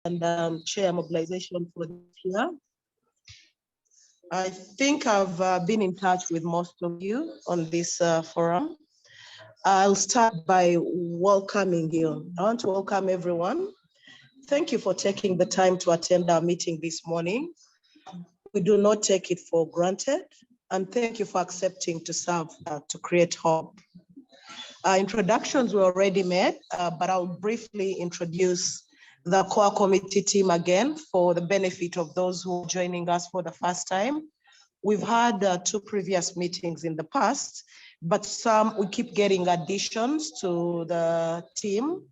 and chair mobilization for this year. I think I've been in touch with most of you on this forum. I'll start by welcoming you. I want to welcome everyone. Thank you for taking the time to attend our meeting this morning. We do not take it for granted, and thank you for accepting to serve to create hope. Introductions were already made, but I'll briefly introduce the core committee team again for the benefit of those who are joining us for the first time. We've had 2 previous meetings in the past, but we keep getting additions to the team.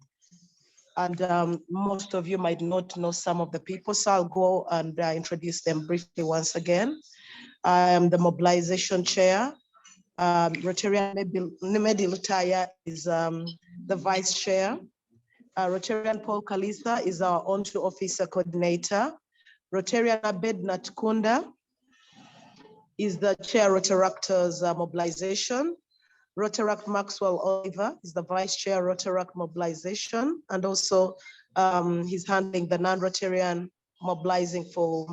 And most of you might not know some of the people, so I'll go and introduce them briefly once again. I am the mobilization chair. Rotarian Nemedi Lutaya is the vice chair. Rotarian Paul Kalisa is our on-to officer coordinator. Rotarian Abed Natkunda is the chair Rotaractors mobilization. Rotaract Maxwell Oliver is the vice chair Rotaract mobilization, and also he's handling the non-Rotarian mobilizing for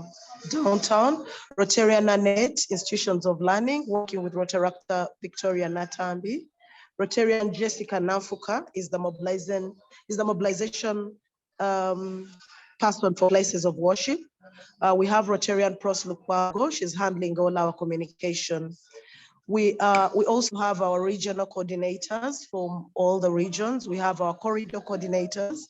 downtown. Rotarian Annette, institutions of learning, working with Rotaractor Victoria Natambi. Rotarian Jessica Nafuka is the mobilization person for places of worship. We have Rotarian Pros Lukwago, she's handling all our communication. We also have our regional coordinators from all the regions. We have our corridor coordinators,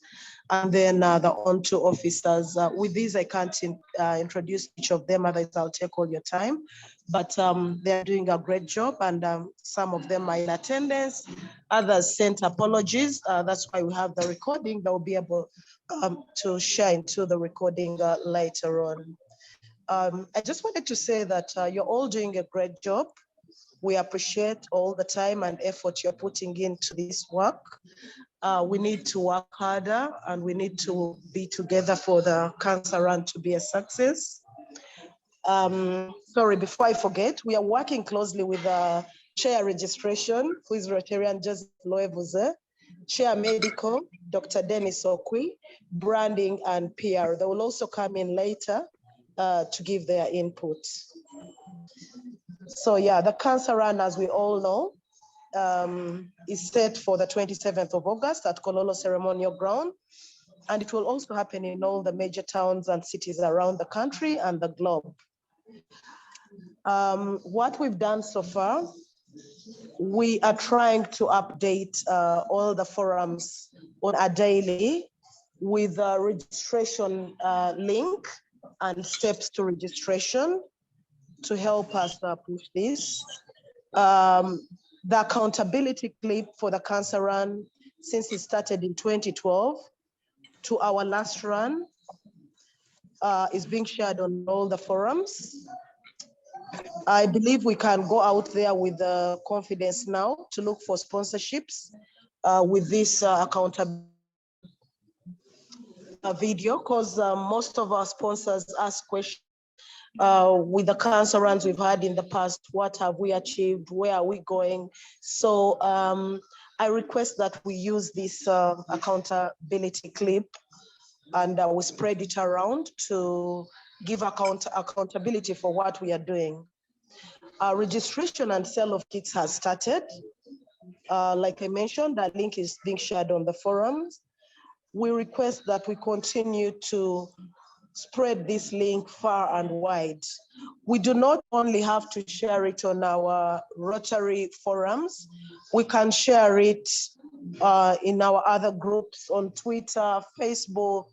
and then the on-to officers. With these, I can't introduce each of them, otherwise I'll take all your time. But they're doing a great job, and some of them are in attendance. Others sent apologies. That's why we have the recording. They'll be able to share into the recording later on. I just wanted to say that you're all doing a great job. We appreciate all the time and effort you're putting into this work. We need to work harder, and we need to be together for the cancer run to be a success. Sorry, before I forget, we are working closely with Chair Registration, who is Rotarian Joseph Loevuze, Chair Medical, Dr. Dennis Okwi, Branding and PR. They will also come in later to give their input. So yeah, the cancer run, as we all know, is set for the 27th of August at Kololo Ceremonial Ground. And it will also happen in all the major towns and cities around the country and the globe. What we've done so far, we are trying to update all the forums on a daily with a registration link and steps to registration to help us push this. The accountability clip for the cancer run, since it started in 2012 to our last run, is being shared on all the forums. I believe we can go out there with confidence now to look for sponsorships with this accountability video, because most of our sponsors ask questions. With the cancer runs we've had in the past, what have we achieved? Where are we going? So I request that we use this accountability clip and we spread it around to give accountability for what we are doing. Registration and sale of kits has started. Like I mentioned, that link is being shared on the forums. We request that we continue to spread this link far and wide. We do not only have to share it on our Rotary forums, we can share it in our other groups on Twitter, Facebook,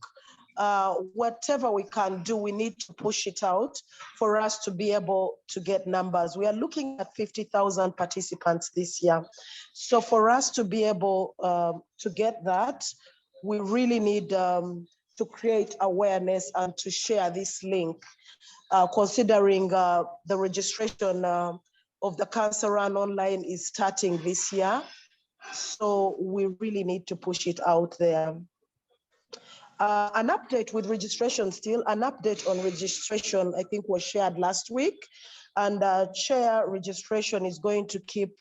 whatever we can do, we need to push it out for us to be able to get numbers. We are looking at 50,000 participants this year. So for us to be able to get that, we really need to create awareness and to share this link, considering the registration of the cancer run online is starting this year. So we really need to push it out there. An update with registration still, an update on registration, I think was shared last week. And Chair Registration is going to keep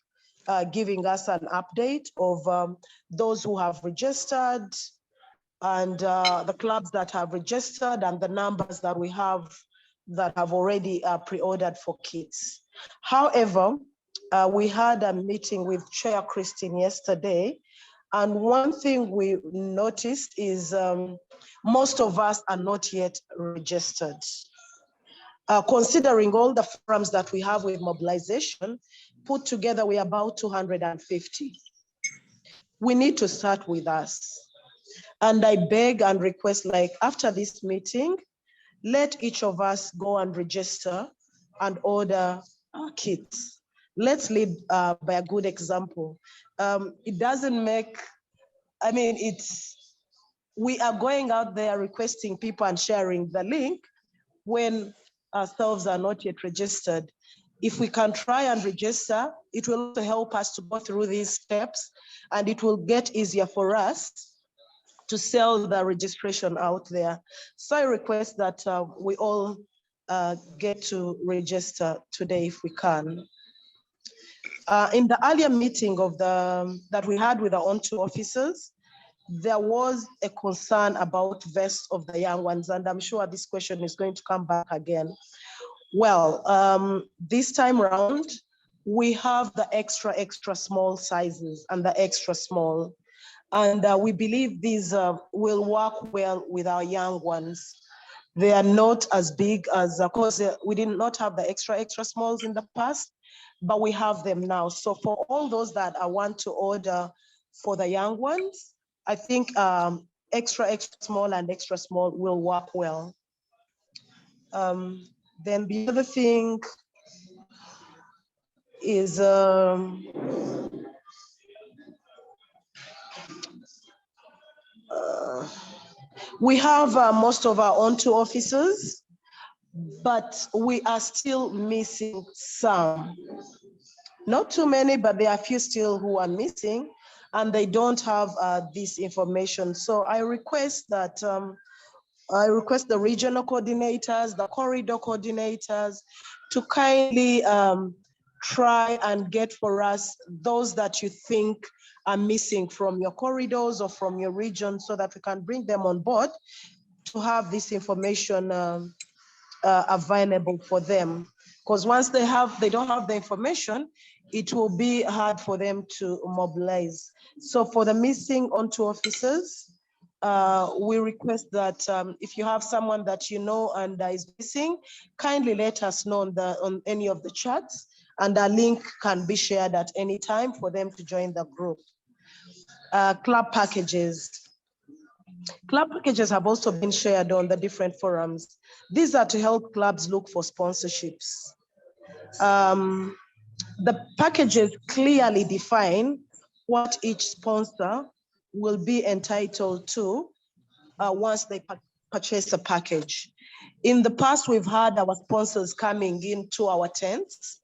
giving us an update of those who have registered, and the clubs that have registered and the numbers that we have that have already pre-ordered for kits. However, we had a meeting with Chair Christine yesterday, and one thing we noticed is most of us are not yet registered. Considering all the forums that we have with mobilization, put together, we're about 250. We need to start with us. And I beg and request, like after this meeting, let each of us go and register and order kits. Let's lead by a good example. It doesn't make, I mean, we are going out there requesting people and sharing the link when ourselves are not yet registered. If we can try and register, it will also help us to go through these steps, and it will get easier for us to sell the registration out there. So I request that we all get to register today if we can. In the earlier meeting that we had with our own two officers, there was a concern about vests of the young ones, and I'm sure this question is going to come back again. Well, this time around, we have the extra small sizes and the extra small. And we believe these will work well with our young ones. They are not as big as, of course, we did not have the extra smalls in the past, but we have them now. So for all those that I want to order for the young ones, I think extra small and extra small will work well. Then the other thing is we have most of our own two officers, but we are still missing some. Not too many, but there are a few still who are missing, and they don't have this information. So I request that the regional coordinators, the corridor coordinators, to kindly try and get for us those that you think are missing from your corridors or from your region, so that we can bring them on board to have this information available for them. Because once they don't have the information, it will be hard for them to mobilize. So for the missing onto officers, we request that if you have someone that you know and is missing, kindly let us know on any of the chats, and a link can be shared at any time for them to join the group. Club packages. Club packages have also been shared on the different forums. These are to help clubs look for sponsorships. The packages clearly define what each sponsor will be entitled to once they purchase a package. In the past, we've had our sponsors coming into our tents,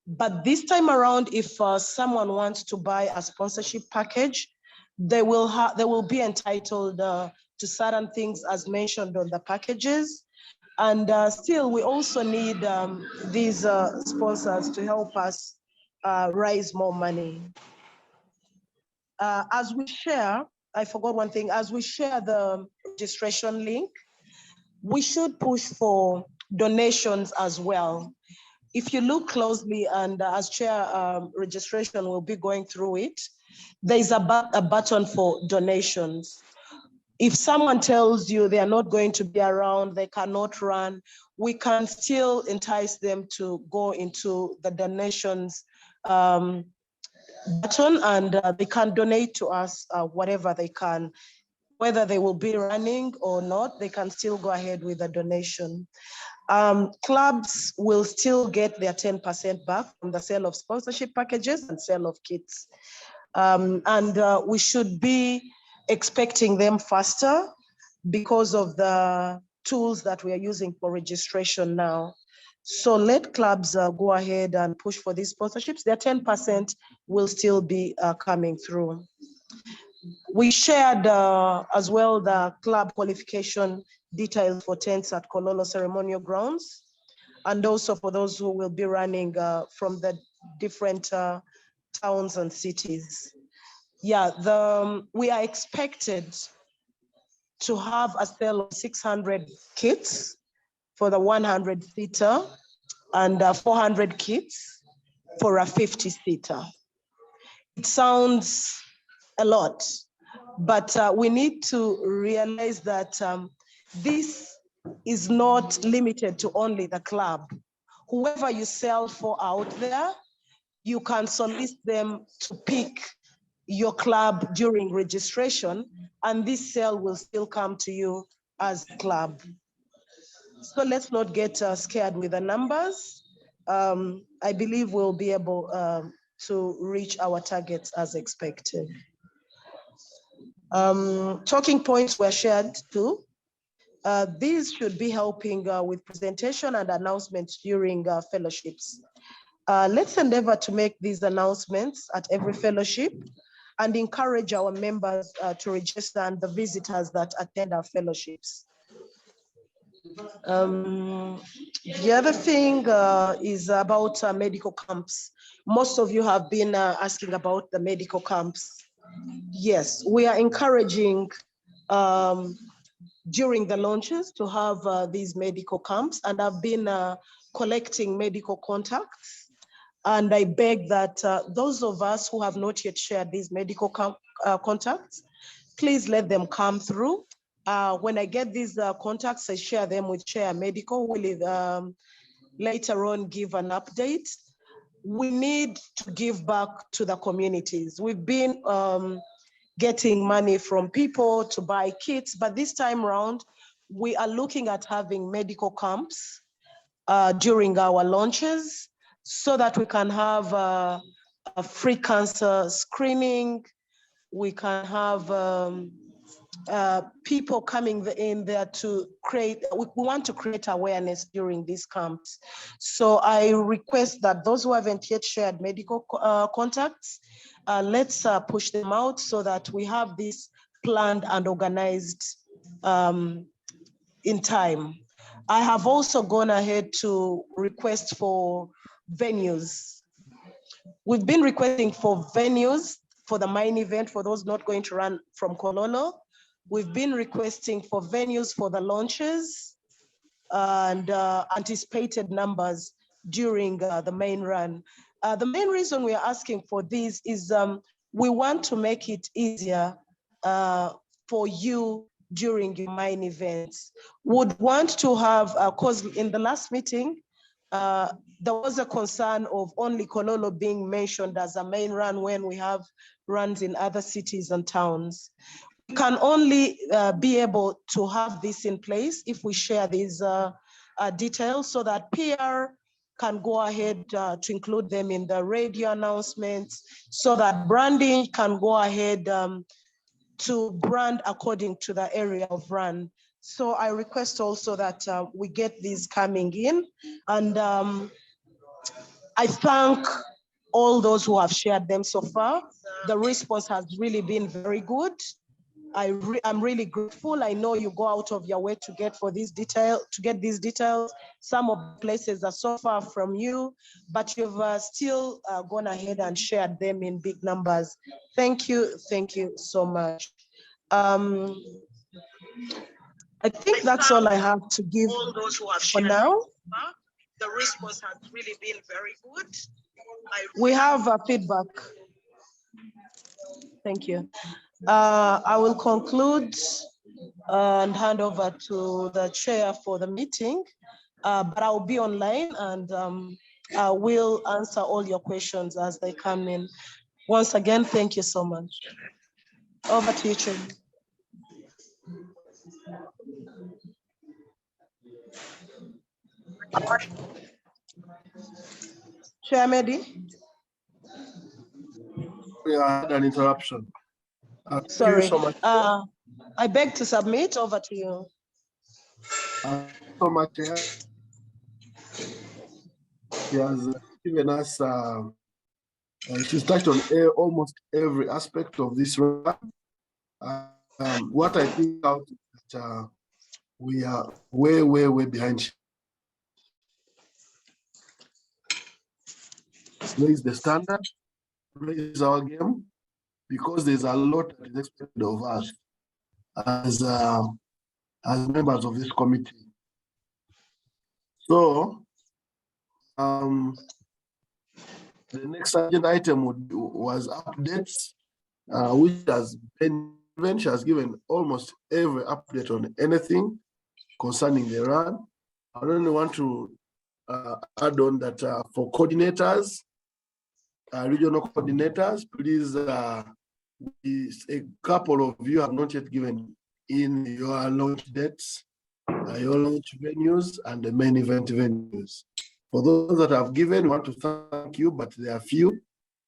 but this time around, if someone wants to buy a sponsorship package, they will be entitled to certain things as mentioned on the packages. And still, we also need these sponsors to help us raise more money. As we share, I forgot one thing, as we share the registration link, we should push for donations as well. If you look closely, and as chair, registration will be going through it, there's a button for donations. If someone tells you they are not going to be around, they cannot run, we can still entice them to go into the donations button, and they can donate to us whatever they can. Whether they will be running or not, they can still go ahead with the donation. Clubs will still get their 10% back from the sale of sponsorship packages and sale of kits. And we should be expecting them faster because of the tools that we are using for registration now. So let clubs go ahead and push for these sponsorships. Their 10% will still be coming through. We shared as well the club qualification details for tents at Kololo Ceremonial Grounds, and also for those who will be running from the different towns and cities. Yeah, we are expected to have a sale of 600 kits for the 100-seater and 400 kits for a 50-seater. It sounds a lot, but we need to realize that this is not limited to only the club. Whoever you sell for out there, you can solicit them to pick your club during registration, and this sale will still come to you as a club. So let's not get scared with the numbers. I believe we'll be able to reach our targets as expected. Talking points were shared too. These should be helping with presentation and announcements during fellowships. Let's endeavor to make these announcements at every fellowship and encourage our members to register and the visitors that attend our fellowships. The other thing is about medical camps. Most of you have been asking about the medical camps. Yes, we are encouraging during the launches to have these medical camps, and I've been collecting medical contacts. And I beg that those of us who have not yet shared these medical contacts, please let them come through. When I get these contacts, I share them with Chair Medical, who will later on give an update. We need to give back to the communities. We've been getting money from people to buy kits, but this time around, we are looking at having medical camps during our launches so that we can have a free cancer screening. We can have people coming in there to create, we want to create awareness during these camps. So I request that those who haven't yet shared medical contacts, let's push them out so that we have this planned and organized in time. I have also gone ahead to request for venues. We've been requesting for venues for the mine event for those not going to run from Kololo. We've been requesting for venues for the launches and anticipated numbers during the main run. The main reason we are asking for these is we want to make it easier for you during your mine events. Would want to have, cause in the last meeting, there was a concern of only Kololo being mentioned as a main run when we have runs in other cities and towns. We can only be able to have this in place if we share these details so that PR can go ahead to include them in the radio announcements, so that branding can go ahead to brand according to the area of run. So I request also that we get these coming in. And I thank all those who have shared them so far. The response has really been very good. I'm really grateful. I know you go out of your way to get these details. Some of the places are so far from you, but you've still gone ahead and shared them in big numbers. Thank you so much. I think that's all I have to give for now. The response has really been very good. We have feedback. Thank you. I will conclude and hand over to the chair for the meeting, but I'll be online and I will answer all your questions as they come in. Once again, thank you so much. Over to you, Chair. Chair Mehdi? We had an interruption. Sorry. So much. I beg to submit. Over to you. So much. She has given us, she's touched on almost every aspect of this run. What I think out is that we are way behind. Raise the standard, raise our game, because there's a lot that is expected of us. as members of this committee. So the next agenda item was updates, which has been given. She has given almost every update on anything concerning the run. I only want to add on that for coordinators, regional coordinators, please, a couple of you have not yet given in your launch dates, your launch venues, and the main event venues. For those that have given, we want to thank you, but there are few.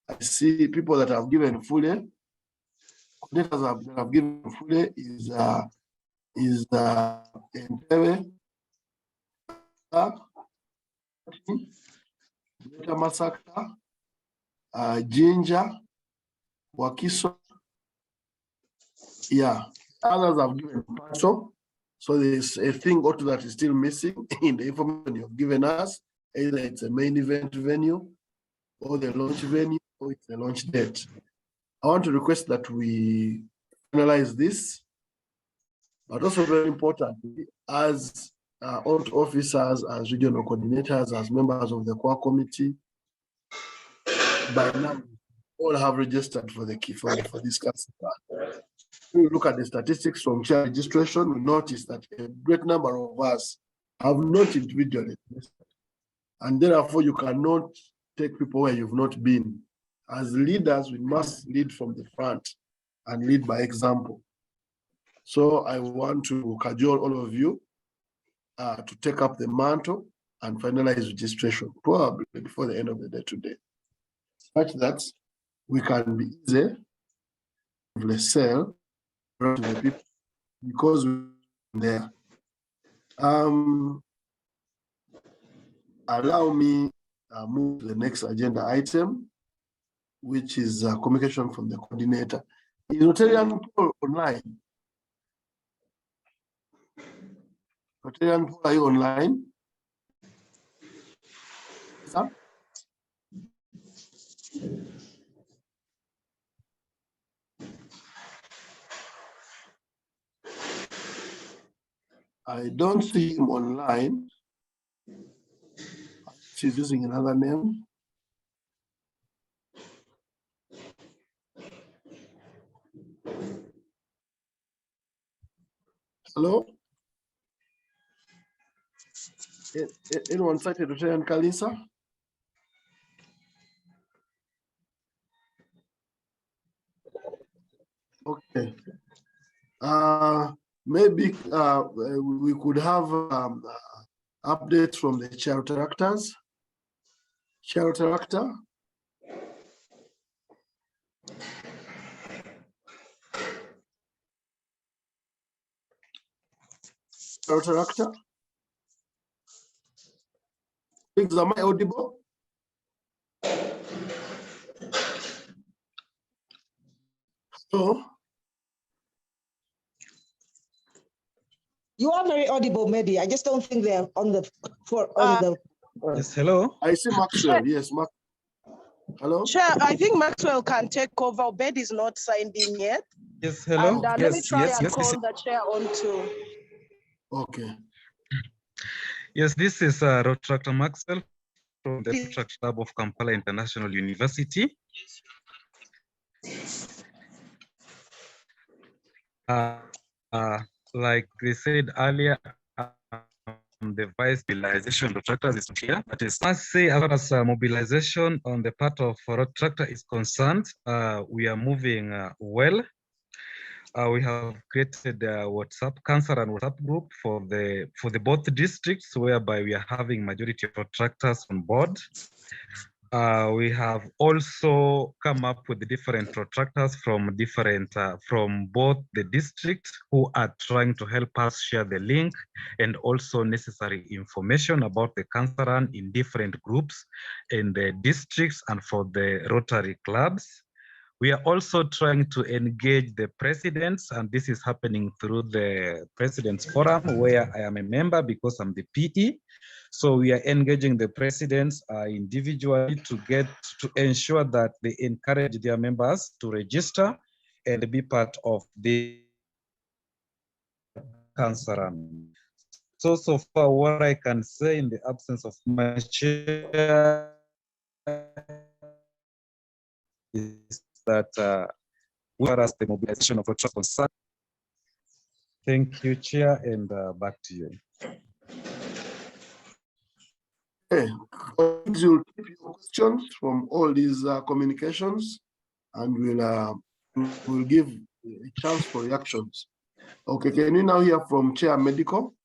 I see people that have given fully. Coordinators that have given fully is Entebbe, Masaka, Ginger, Wakiso. Yeah, others have given partial. So there's a thing or two that is still missing in the information you've given us. Either it's a main event venue, or the launch venue, or it's the launch date. I want to request that we finalize this, but also very important, as old officers, as regional coordinators, as members of the core committee, by now all have registered for this council. When we look at the statistics from chair registration, we notice that a great number of us have not individually registered. And therefore, you cannot take people where you've not been. As leaders, we must lead from the front and lead by example. So I want to cajole all of you to take up the mantle and finalize registration, probably before the end of the day today, such that we can be easy to sell to the people because we're there. Allow me move to the next agenda item, which is communication from the coordinator. Is Rotarian Paul online? Rotarian Paul, are you online? Sir? I don't see him online. She's using another name. Hello? Anyone cited Rotarian Kalisa? Okay. Maybe we could have updates from the chair directors. Chair director. Chair director. Am I audible? So. You are very audible, maybe. I just don't think they're on the Yes, hello. I see Maxwell. Yes, hello. Chair, I think Maxwell can take over. Obed is not signed in yet. Yes, hello. And, Yes, let me try and yes, call the chair on too. Okay. Yes, this is Dr. Maxwell from the Track Club of Kampala International University. Like they said earlier, the vice mobilization of tractors is here. But I must say, as far as mobilization on the part of road tractor is concerned, we are moving well. We have created a WhatsApp cancer and WhatsApp group for the both districts, whereby we are having majority of tractors on board. We have also come up with different protractors from from both the districts who are trying to help us share the link and also necessary information about the cancer run in different groups in the districts and for the Rotary clubs. We are also trying to engage the presidents, and this is happening through the President's Forum, where I am a member because I'm the PE. So we are engaging the presidents individually to ensure that they encourage their members to register and be part of this cancer run. So far, what I can say in the absence of my chair is that whereas the mobilization of Rotary concern. Thank you, Chair, and back to you. Okay, colleagues, you'll keep your questions from all these communications, and we'll give a chance for reactions. Okay, can you now hear from Chair Medical?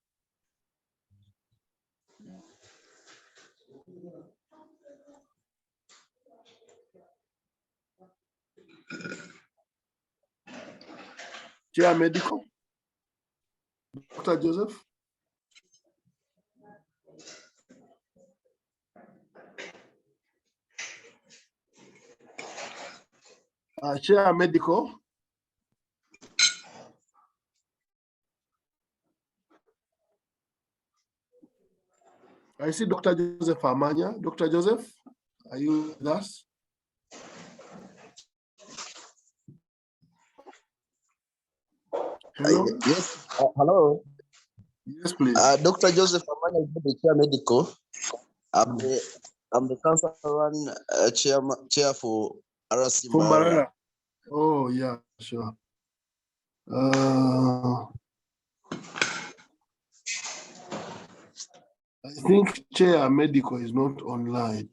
Chair Medical? Dr. Joseph? Chair Medical? I see Dr. Joseph Amanya. Dr. Joseph, are you with us? Hello? Yes, hello. Yes, please. Dr. Joseph Amanya is the chair medical. I'm the cancer run chair for RC From Mbarara. Barara. Oh, yeah, sure. I think Chair Medical is not online.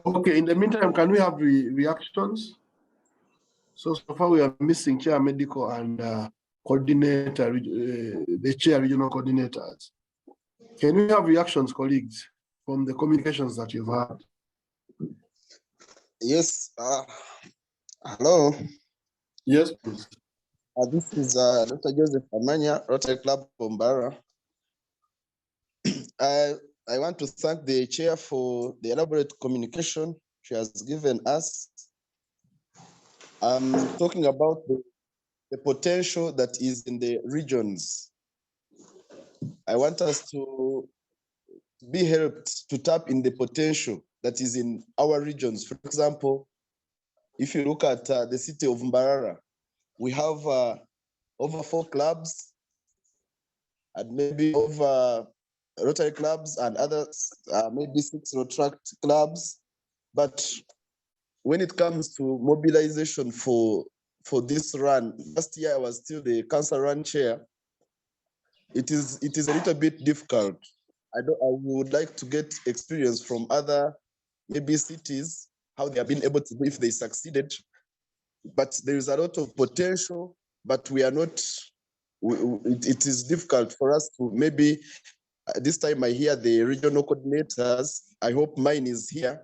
Okay, in the meantime, can we have reactions? So far we are missing Chair Medical and coordinator, the Chair Regional Coordinators. Can we have reactions, colleagues, from the communications that you've had? Yes, hello. Yes, please. This is Dr. Joseph Amanya, Rotary Club from Mbarara. I want to thank the chair for the elaborate communication she has given us. I'm talking about the potential that is in the regions. I want us to be helped to tap in the potential that is in our regions. For example, if you look at the city of Mbarara, we have over 4 clubs and maybe over Rotary clubs and others, maybe 6 Rotary clubs. But when it comes to mobilization for this run, last year I was still the cancer run chair. It is a little bit difficult. I would like to get experience from other maybe cities, how they have been able to do if they succeeded. But there is a lot of potential, but we are not, it is difficult for us to maybe, this time I hear the regional coordinators, I hope mine is here,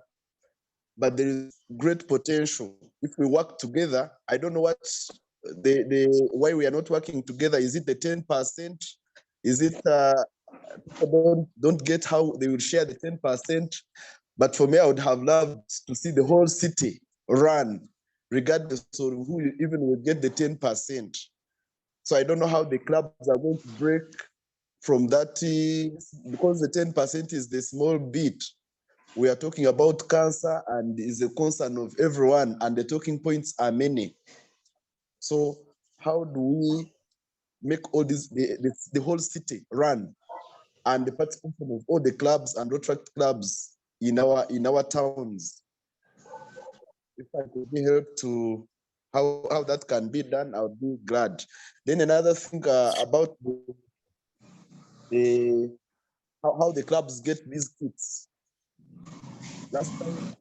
but there is great potential. If we work together, I don't know what why we are not working together. Is it the 10%? Is it people don't get how they will share the 10%? But for me, I would have loved to see the whole city run, regardless of who even will get the 10%. So I don't know how the clubs are going to break from that, because the 10% is the small bit. We are talking about cancer and is a concern of everyone, and the talking points are many. So how do we make all this, the whole city run, and the participation of all the clubs and Rotary clubs in our towns? If I could be helped to how that can be done, I would be glad. Then another thing about how the clubs get these kits. Last time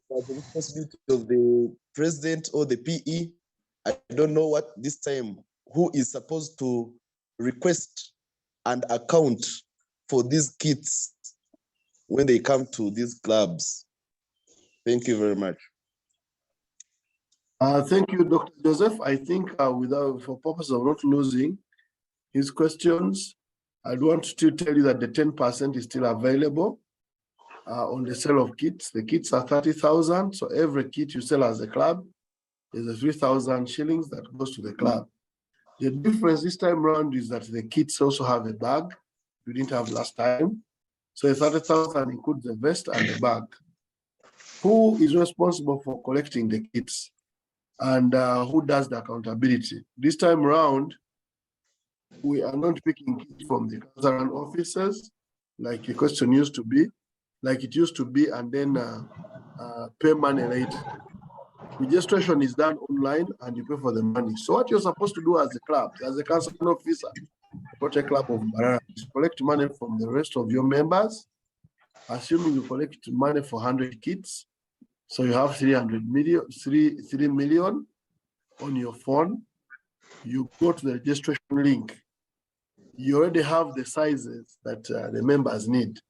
was the responsibility of the president or the PE. I don't know what this time, who is supposed to request and account for these kits when they come to these clubs. Thank you very much. Thank you, Dr. Joseph. I think for purpose of not losing his questions, I'd want to tell you that the 10% is still available on the sale of kits. The kits are 30,000. So every kit you sell as a club is a 3,000 shillings that goes to the club. The difference this time around is that the kits also have a bag we didn't have last time. So the 30,000 includes the vest and the bag. who is responsible for collecting the kits and who does the accountability. This time around, we are not picking kits from the concerned officers, like the question used to be, like it used to be, and then pay money later. Registration is done online and you pay for the money. So what you're supposed to do as a club, as a council officer, Rotary Club of Mbarara, is collect money from the rest of your members, assuming you collect money for 100 kits. So you have 3 million on your phone. You go to the registration link. You already have the sizes that the members need.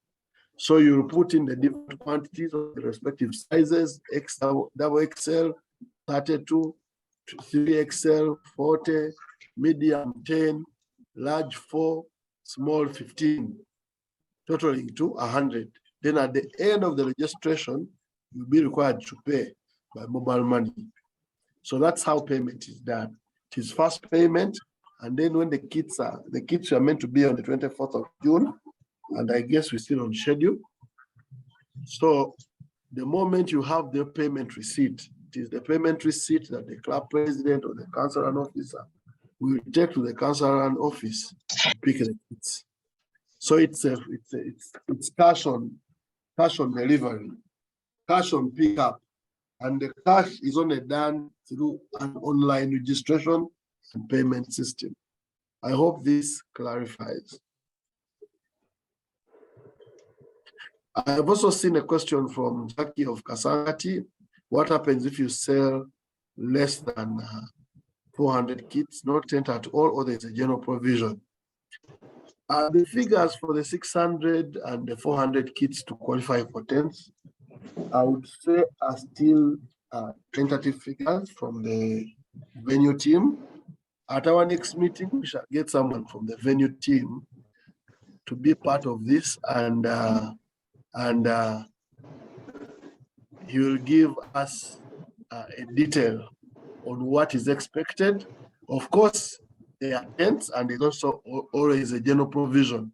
So you put in the different quantities of the respective sizes, XL, double XL, 32, 3XL, 40, medium 10, large 4, small 15, totaling to 100. Then at the end of the registration, you'll be required to pay by mobile money. So that's how payment is done. It is first payment, and then when the kits are meant to be on the 24th of June, and I guess we're still on schedule. So the moment you have the payment receipt, it is the payment receipt that the club president or the council and officer will take to the council and office to pick the kits. So it's cash on delivery, cash on pickup, and the cash is only done through an online registration and payment system. I hope this clarifies. I have also seen a question from Jackie of Kasangati. What happens if you sell less than 400 kits, not tent at all, or there's a general provision? The figures for the 600 and the 400 kits to qualify for tents, I would say are still tentative figures from the venue team. At our next meeting, we shall get someone from the venue team to be part of this, and he will give us a detail on what is expected. Of course, there are tents, and there's also always a general provision,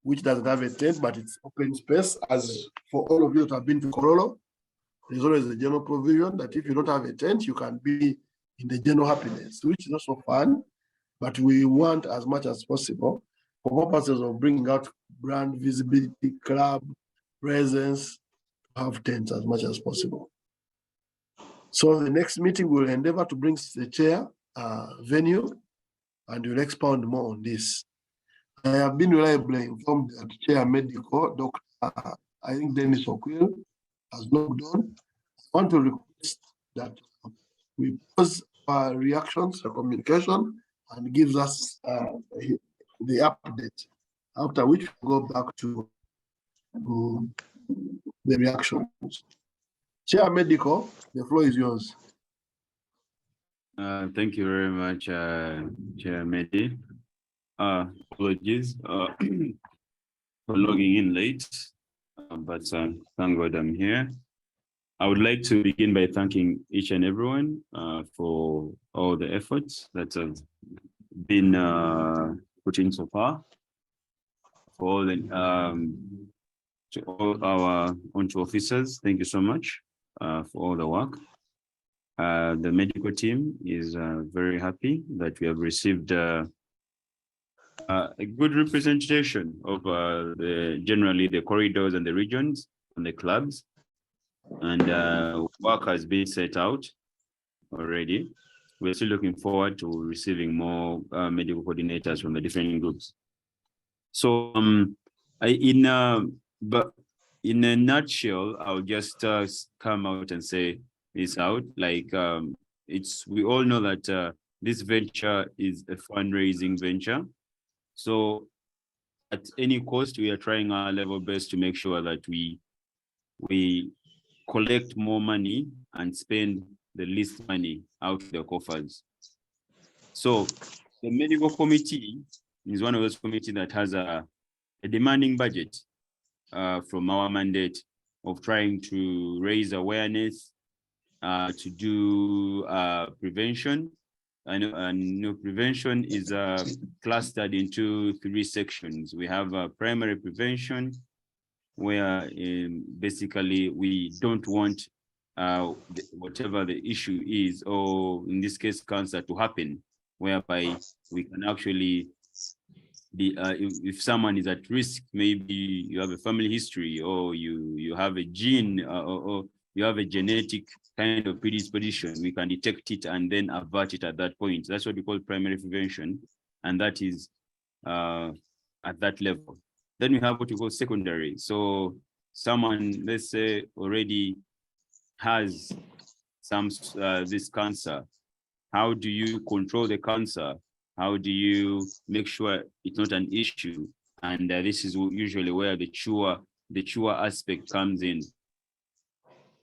which doesn't have a tent, but it's open space. As for all of you that have been to Korolo, there's always a general provision that if you don't have a tent, you can be in the general happiness, which is also fun, but we want as much as possible for purposes of bringing out brand visibility, club presence, have tents as much as possible. So the next meeting we'll endeavor to bring the chair venue, and we'll expound more on this. I have been reliably informed that Chair Medical, Dr. I think Dennis O'Quill, has logged on. I want to request that we pause our reactions, our communication, and gives us the update, after which we go back to the reactions. Chair Medical, the floor is yours. Thank you very much, Chair Medi. Apologies for logging in late, but thank God I'm here. I would like to begin by thanking each and everyone for all the efforts that have been put in so far. For all the to all our onto officers, thank you so much for all the work. The medical team is very happy that we have received a good representation of generally the corridors and the regions and the clubs, and work has been set out already. We're still looking forward to receiving more medical coordinators from the different groups. So in a nutshell, I'll just come out and say this out. Like we all know that this venture is a fundraising venture. So at any cost, we are trying our level best to make sure that we collect more money and spend the least money out of the coffers. So the medical committee is one of those committees that has a demanding budget from our mandate of trying to raise awareness, to do prevention. And prevention is clustered into 3 sections. We have primary prevention, where basically we don't want whatever the issue is, or in this case, cancer, to happen, whereby we can actually if someone is at risk, maybe you have a family history, or you have a gene, or you have a genetic kind of predisposition, we can detect it and then avert it at that point. That's what we call primary prevention, and that is at that level. Then we have what we call secondary. So someone, let's say, already has some this cancer. How do you control the cancer? How do you make sure it's not an issue? And this is usually where the cure aspect comes in.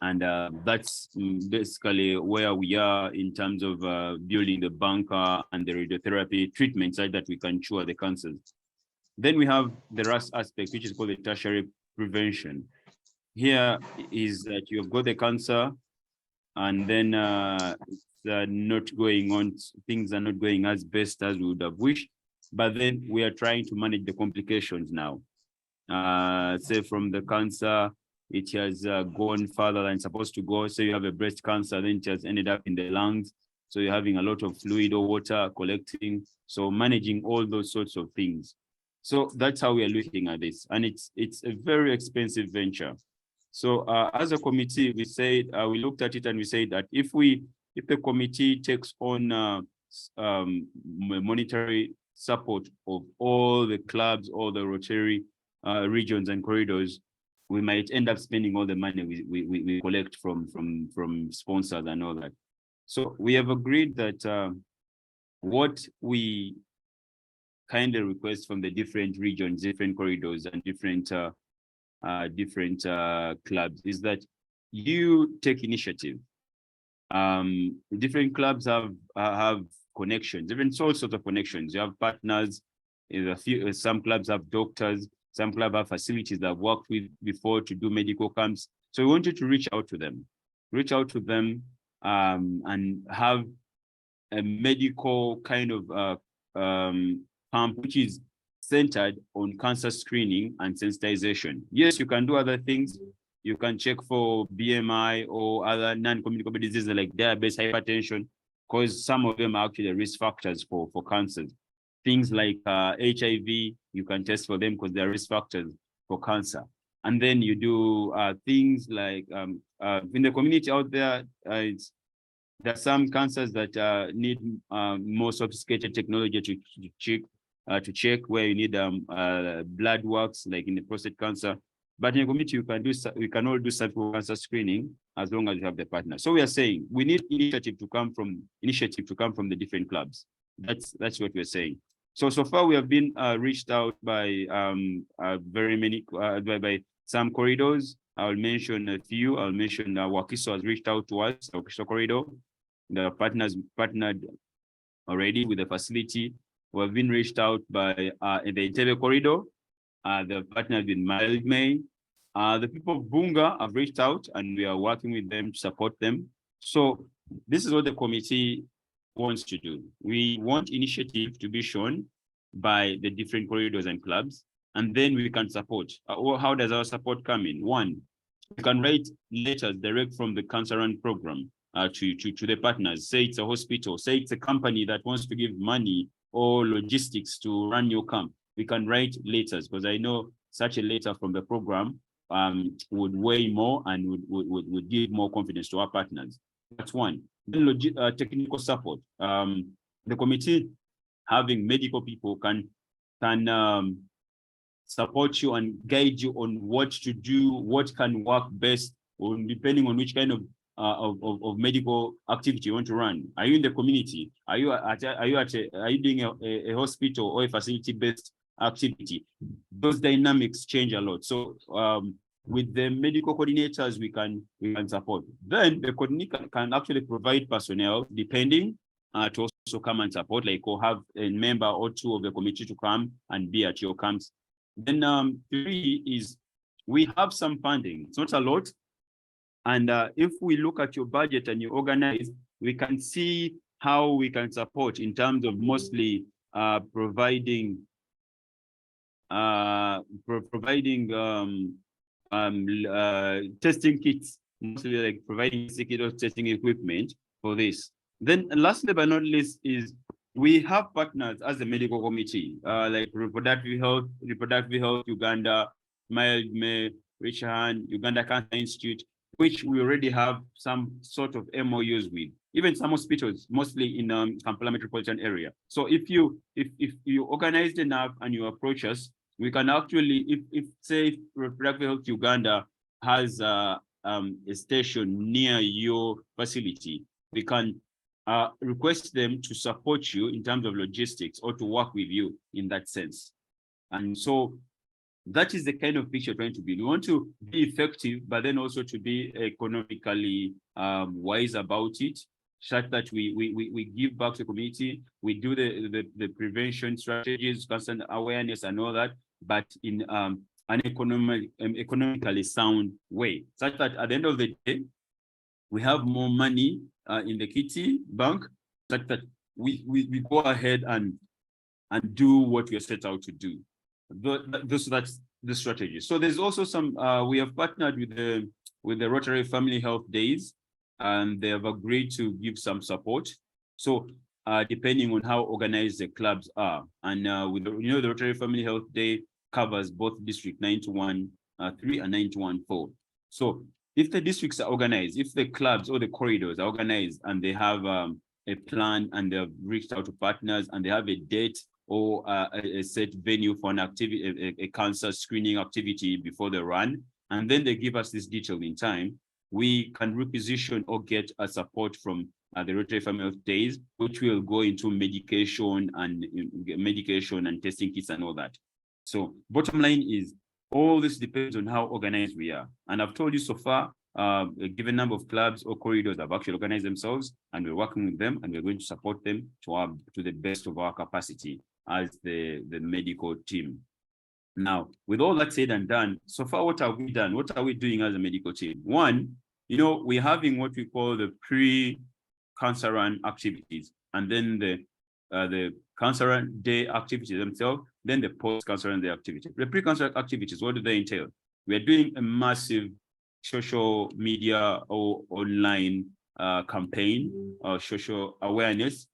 And that's basically where we are in terms of building the bunker and the radiotherapy treatment so that we can cure the cancers. Then we have the last aspect, which is called the tertiary prevention. Here is that you've got the cancer, and then it's not going on, things are not going as best as we would have wished, but then we are trying to manage the complications now. Say from the cancer, it has gone further than it's supposed to go. So you have a breast cancer, then it has ended up in the lungs. So you're having a lot of fluid or water collecting. So managing all those sorts of things. So that's how we are looking at this. And it's a very expensive venture. So as a committee, we said, we looked at it and we said that if the committee takes on monetary support of all the clubs, all the Rotary regions and corridors, we might end up spending all the money we collect from sponsors and all that. So we have agreed that what we kind of request from the different regions, different corridors, and different clubs is that you take initiative. Different clubs have connections, different sorts of connections. You have partners. Some clubs have doctors. Some clubs have facilities that I've worked with before to do medical camps. So we want you to reach out to them, and have a medical kind of camp, which is centered on cancer screening and sensitization. Yes, you can do other things. You can check for BMI or other non-communicable diseases like diabetes, hypertension, because some of them are actually risk factors for cancers. Things like HIV, you can test for them because they're risk factors for cancer. And then you do things like in the community out there, there are some cancers that need more sophisticated technology to check, where you need blood works, like in the prostate cancer. But in the community, we can all do cervical cancer screening as long as you have the partner. So we are saying we need initiative to come from the different clubs. That's what we're saying. So far we have been reached out by very many by some corridors. I'll mention a few. I'll mention Wakiso has reached out to us, Wakiso corridor. The partners partnered already with the facility. We have been reached out by in the Entebbe corridor. The partnered with May. The people of Bunga have reached out, and we are working with them to support them. So this is what the committee wants to do. We want initiative to be shown by the different corridors and clubs, and then we can support. How does our support come in? One, we can write letters direct from the Cancer Run program to the partners. Say it's a hospital, say it's a company that wants to give money or logistics to run your camp. We can write letters, because I know such a letter from the program would weigh more and would give more confidence to our partners. That's one. Then technical support. The committee, having medical people, can support you and guide you on what to do, what can work best, or depending on which kind of medical activity you want to run. Are you in the community? Are you doing a hospital or a facility-based activity? Those dynamics change a lot. So with the medical coordinators, we can support. Then the coordinator can actually provide personnel, depending, to also come and support, like, or have a member or two of the committee to come and be at your camps. Then 3 is we have some funding. It's not a lot. And if we look at your budget and you organize, we can see how we can support in terms of mostly providing testing kits, mostly like providing security testing equipment for this. Then lastly but not least is we have partners as a medical committee, like reproductive health Uganda, Mild May, Richard, Uganda Cancer Institute, which we already have some sort of MOUs with, even some hospitals, mostly in Kampala metropolitan area. So if you organize enough and you approach us, we can actually, if say Reproductive Health Uganda has a station near your facility, we can request them to support you in terms of logistics or to work with you in that sense. And so that is the kind of picture trying to build. We want to be effective, but then also to be economically wise about it, such that we give back to the community. We do the prevention strategies, constant awareness and all that, but in an economically sound way, such that at the end of the day, we have more money in the kitty bank, such that we go ahead and do what we are set out to do. That's the strategy. So there's also some, we have partnered with the Rotary Family Health Days, and they have agreed to give some support. So depending on how organized the clubs are, and with the Rotary Family Health Day covers both District 9-1-3 and 9-1-4. So if the districts are organized, if the clubs or the corridors are organized and they have a plan and they've reached out to partners and they have a date or a set venue for an activity, a cancer screening activity before the run, and then they give us this detail in time, we can requisition or get a support from the Rotary Family Health Days, which will go into medication and testing kits and all that. So bottom line is, all this depends on how organized we are. And I've told you so far, a given number of clubs or corridors have actually organized themselves, and we're working with them, and we're going to support them to the best of our capacity as the medical team. Now, with all that said and done, so far, what have we done? What are we doing as a medical team? One, we're having what we call the pre-cancer run activities, and then the cancer run day activities themselves, then the post-cancer run day activities. The pre-cancer activities, what do they entail? We are doing a massive social media or online campaign or social awareness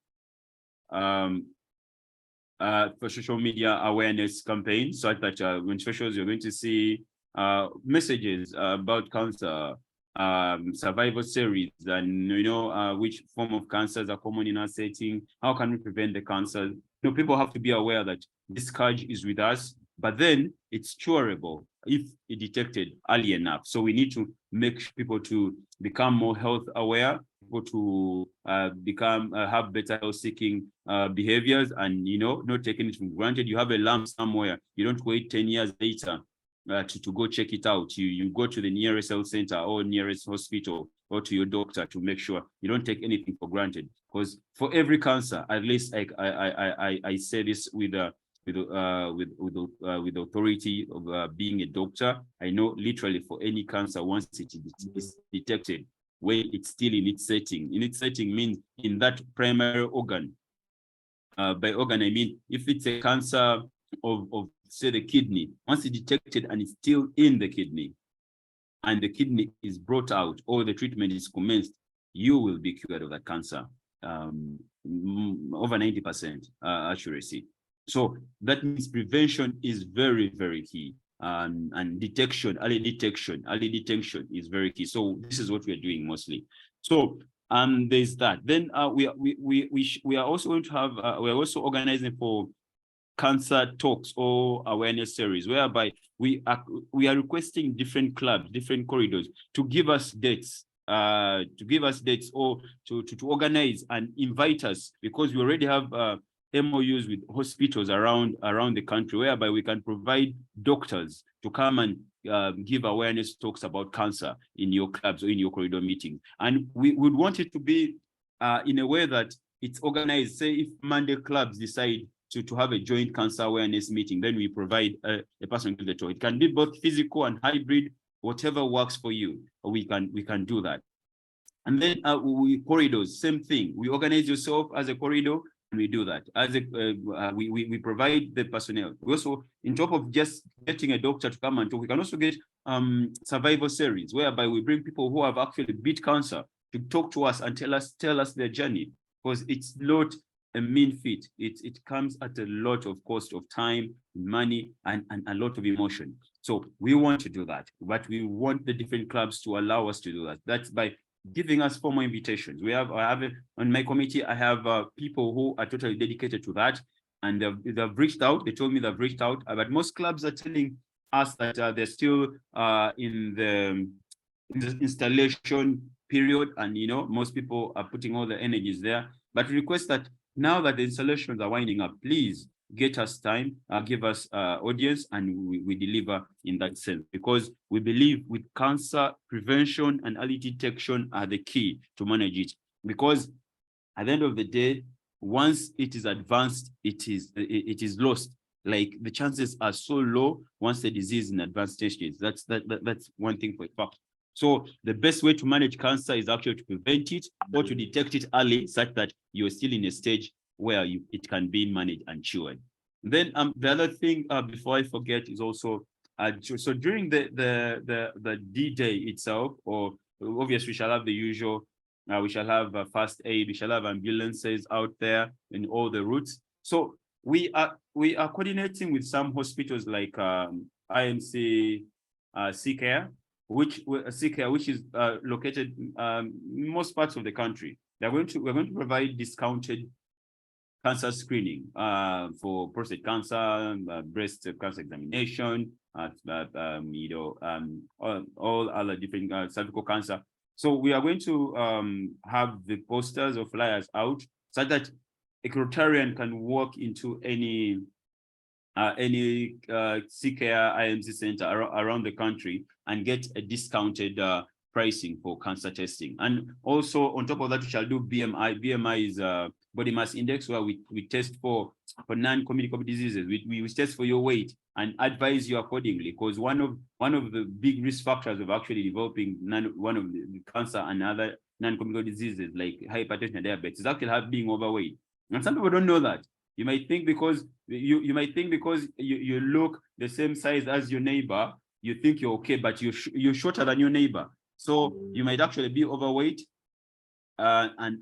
for social media awareness campaign, so that when socials, you're going to see messages about cancer, survival series, and which form of cancers are common in our setting, how can we prevent the cancer. People have to be aware that this scourge is with us, but then it's curable if it detected early enough. So we need to make people to become more health aware, people to have better health seeking behaviors, and not taking it for granted. You have a lump somewhere, you don't wait 10 years later to go check it out. You go to the nearest health center or nearest hospital or to your doctor to make sure you don't take anything for granted. Because for every cancer, at least I say this with authority of being a doctor, I know literally for any cancer, once it is detected, when it's still in its setting means in that primary organ. By organ, I mean if it's a cancer of say the kidney, once it's detected and it's still in the kidney, and the kidney is brought out or the treatment is commenced, you will be cured of that cancer. Over 90% accuracy. So that means prevention is very, very key. And early detection is very key. So this is what we are doing mostly. So there's that. Then we are also going to have we are also organizing for cancer talks or awareness series, whereby we are requesting different clubs, different corridors to give us dates. Or to organize and invite us, because we already have MOUs with hospitals around the country, whereby we can provide doctors to come and give awareness talks about cancer in your clubs or in your corridor meetings. And we would want it to be in a way that it's organized. Say if Monday clubs decide to have a joint cancer awareness meeting, then we provide a person to the talk. It can be both physical and hybrid, whatever works for you. We can do that. And then corridors, same thing. We organize yourself as a corridor, and we do that. As we provide the personnel. We also, on top of just getting a doctor to come and talk, we can also get survival series, whereby we bring people who have actually beat cancer to talk to us and tell us their journey, because it's not a mean feat. It comes at a lot of cost of time, money, and a lot of emotion. So we want to do that, but we want the different clubs to allow us to do that. That's by giving us formal invitations. I have on my committee, I have people who are totally dedicated to that, and they've reached out. They told me they've reached out, but most clubs are telling us that they're still in the installation period, and most people are putting all the energies there. But we request that now that the installations are winding up, please get us time, give us audience, and we deliver in that sense, because we believe with cancer prevention and early detection are the key to manage it. Because at the end of the day, once it is advanced, it is lost. Like the chances are so low once the disease is in advanced stages. That's one thing for a fact. So the best way to manage cancer is actually to prevent it or to detect it early, such that you're still in a stage where it can be managed and cured. Then the other thing before I forget is also so during the D-Day itself, or obviously we shall have the usual. We shall have first aid. We shall have ambulances out there in all the routes. So we are coordinating with some hospitals like IMC CCare, which is located in most parts of the country. We're going to provide discounted cancer screening for prostate cancer, breast cancer examination, all other different cervical cancer. So we are going to have the posters or flyers out so that a Rotarian can walk into any CCare IMC center around the country and get a discounted pricing for cancer testing. And also on top of that, we shall do BMI. BMI is body mass index, where we test for non-communicable diseases. We test for your weight and advise you accordingly, because one of the big risk factors of actually developing one of the cancer and other non-communicable diseases like hypertension and diabetes is actually being overweight. And some people don't know that. You might think because you look the same size as your neighbor, you think you're okay, but you're shorter than your neighbor. So you might actually be overweight and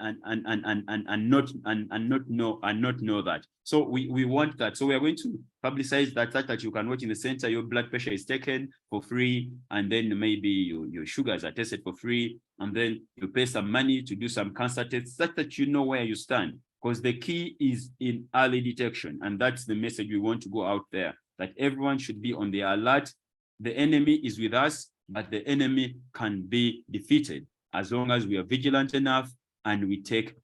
not know that. So we want that. So we are going to publicize that you can watch in the center. Your blood pressure is taken for free, and then maybe your sugars are tested for free, and then you pay some money to do some cancer tests, such that you know where you stand. Because the key is in early detection, and that's the message we want to go out there, that everyone should be on the alert. The enemy is with us, but the enemy can be defeated as long as we are vigilant enough and we take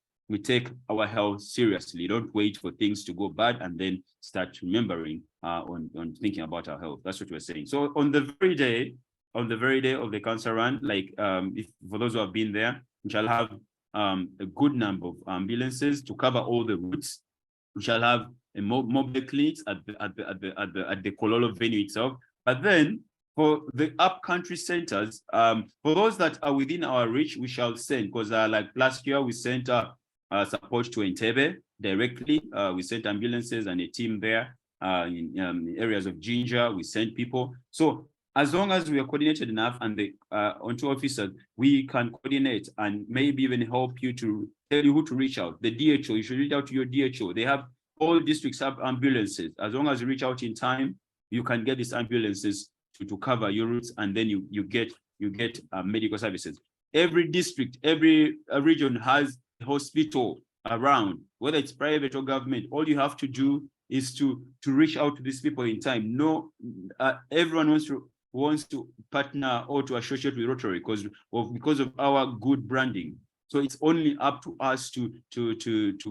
our health seriously. Don't wait for things to go bad and then start remembering on thinking about our health. That's what we're saying. So on the very day of the cancer run, like if for those who have been there, we shall have a good number of ambulances to cover all the routes. We shall have a mobile clinics at the Kololo venue itself. But then for the upcountry centers, for those that are within our reach, we shall send, because like last year we sent support to Entebbe directly. We sent ambulances and a team there in areas of Ginger. We sent people. So as long as we are coordinated enough and the onto officers, we can coordinate and maybe even help you to tell you who to reach out. The DHO, you should reach out to your DHO. They have all districts have ambulances. As long as you reach out in time, you can get these ambulances to cover your routes, and then you get medical services. Every district, every region has a hospital around, whether it's private or government. All you have to do is to reach out to these people in time. No, everyone wants to partner or to associate with Rotary because of our good branding. So it's only up to us to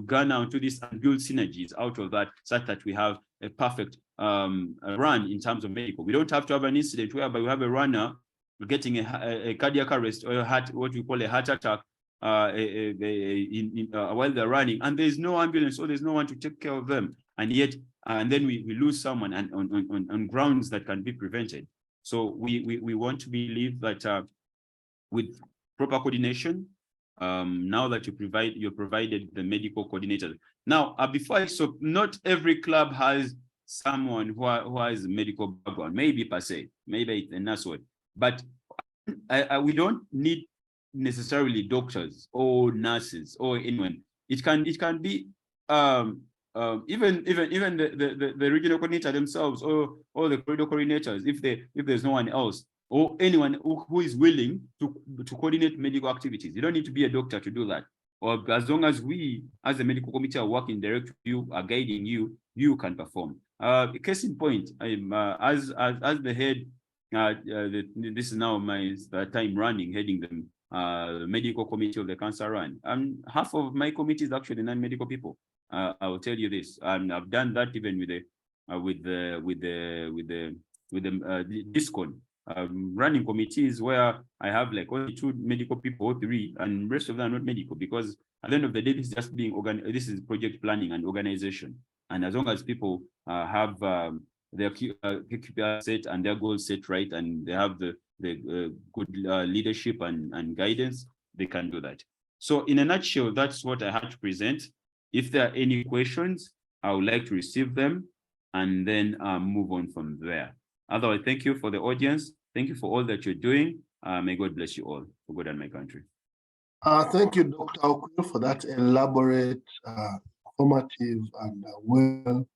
garner onto this and build synergies out of that, such that we have a perfect run in terms of medical. We don't have to have an incident whereby we have a runner getting a cardiac arrest or a heart, what we call a heart attack while they're running, and there's no ambulance or there's no one to take care of them, and yet and then we lose someone and on grounds that can be prevented. So we want to believe that with proper coordination, now that you're provided the medical coordinator. Now, so not every club has someone who has a medical background, maybe per se, maybe it's a nurse word. But we don't need necessarily doctors or nurses or anyone. It can be even the regional coordinator themselves or the corridor coordinators if there's no one else or anyone who is willing to coordinate medical activities. You don't need to be a doctor to do that. Or as long as we, as the medical committee, are working direct with you, are guiding you, you can perform. Case in point, I'm as the head. This is now my time running, heading the medical committee of the cancer run. Half of my committee is actually non-medical people. I will tell you this, and I've done that even with the DISCON. Running committees where I have like only 2 medical people or 3, and rest of them are not medical, because at the end of the day, this is just being this is project planning and organization. And as long as people have their KPI set and their goals set right, and they have the good leadership and guidance, they can do that. So in a nutshell, that's what I had to present. If there are any questions, I would like to receive them and then move on from there. Otherwise, thank you for the audience. Thank you for all that you're doing. May God bless you all for good and my country. Thank you, Dr. Okuyo, for that elaborate, informative, and well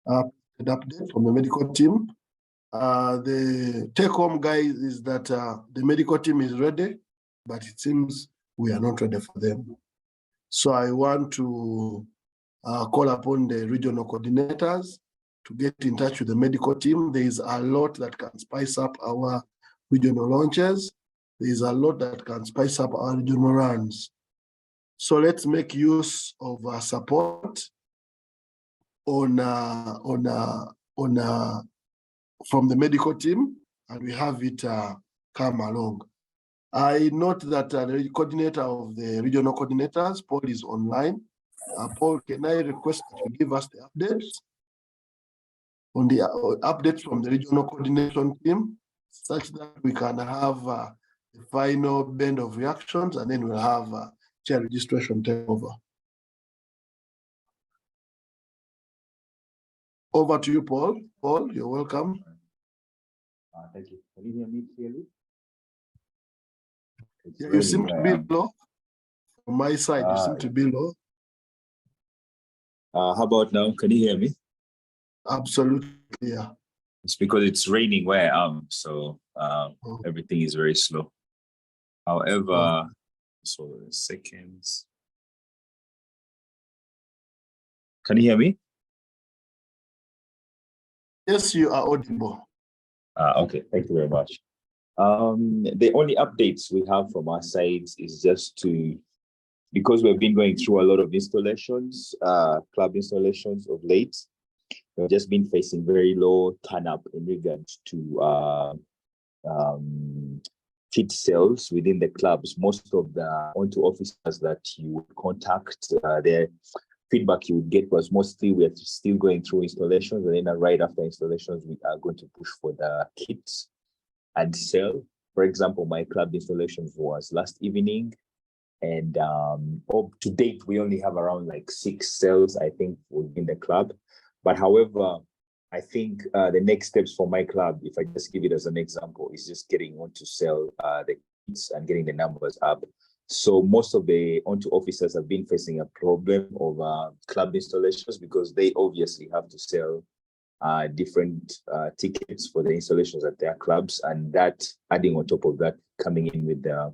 update from the medical team. The take-home, guys, is that the medical team is ready, but it seems we are not ready for them. So I want to call upon the regional coordinators to get in touch with the medical team. There is a lot that can spice up our regional launches. There is a lot that can spice up our regional runs. So let's make use of our support from the medical team, and we have it come along. I note that the coordinator of the regional coordinators, Paul, is online. Paul, can I request that you give us the updates on the updates from the regional coordination team, such that we can have the final band of reactions, and then we'll have chair registration take over. Over to you, Paul. Paul, you're welcome. Thank you. Can you hear me clearly? Yeah, you seem to be low. From my side, you seem to be low. How about now? Can you hear me? Absolutely, yeah. It's because it's raining where I am, so everything is very slow. However, so seconds. Can you hear me? Yes, you are audible. Okay, thank you very much. The only updates we have from our sides is just to, because we've been going through a lot of installations, club installations of late, we've just been facing very low turn up in regards to kit sales within the clubs. Most of the onto officers that you would contact, their feedback you would get was mostly we are still going through installations, and then right after installations, we are going to push for the kits and sell. For example, my club installations was last evening, and up to date, we only have around like 6 sales, I think, within the club. But however, I think the next steps for my club, if I just give it as an example, is just getting on to sell the kits and getting the numbers up. So most of the onto officers have been facing a problem of club installations, because they obviously have to sell different tickets for the installations at their clubs, and that adding on top of that, coming in with the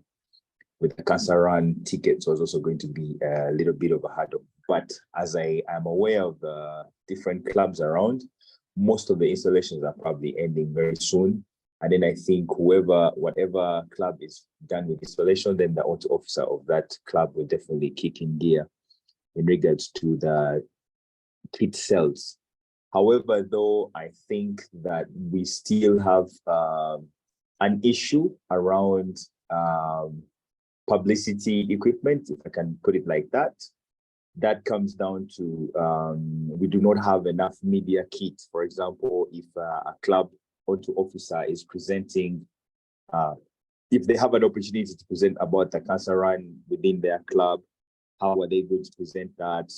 cancer run tickets was also going to be a little bit of a hurdle. But as I am aware of the different clubs around, most of the installations are probably ending very soon. And then I think whatever club is done with installation, then the auto officer of that club will definitely kick in gear in regards to the kit sales. However, though, I think that we still have an issue around publicity equipment, if I can put it like that. That comes down to we do not have enough media kit. For example, if a club onto officer is presenting, if they have an opportunity to present about the cancer run within their club, how are they going to present that?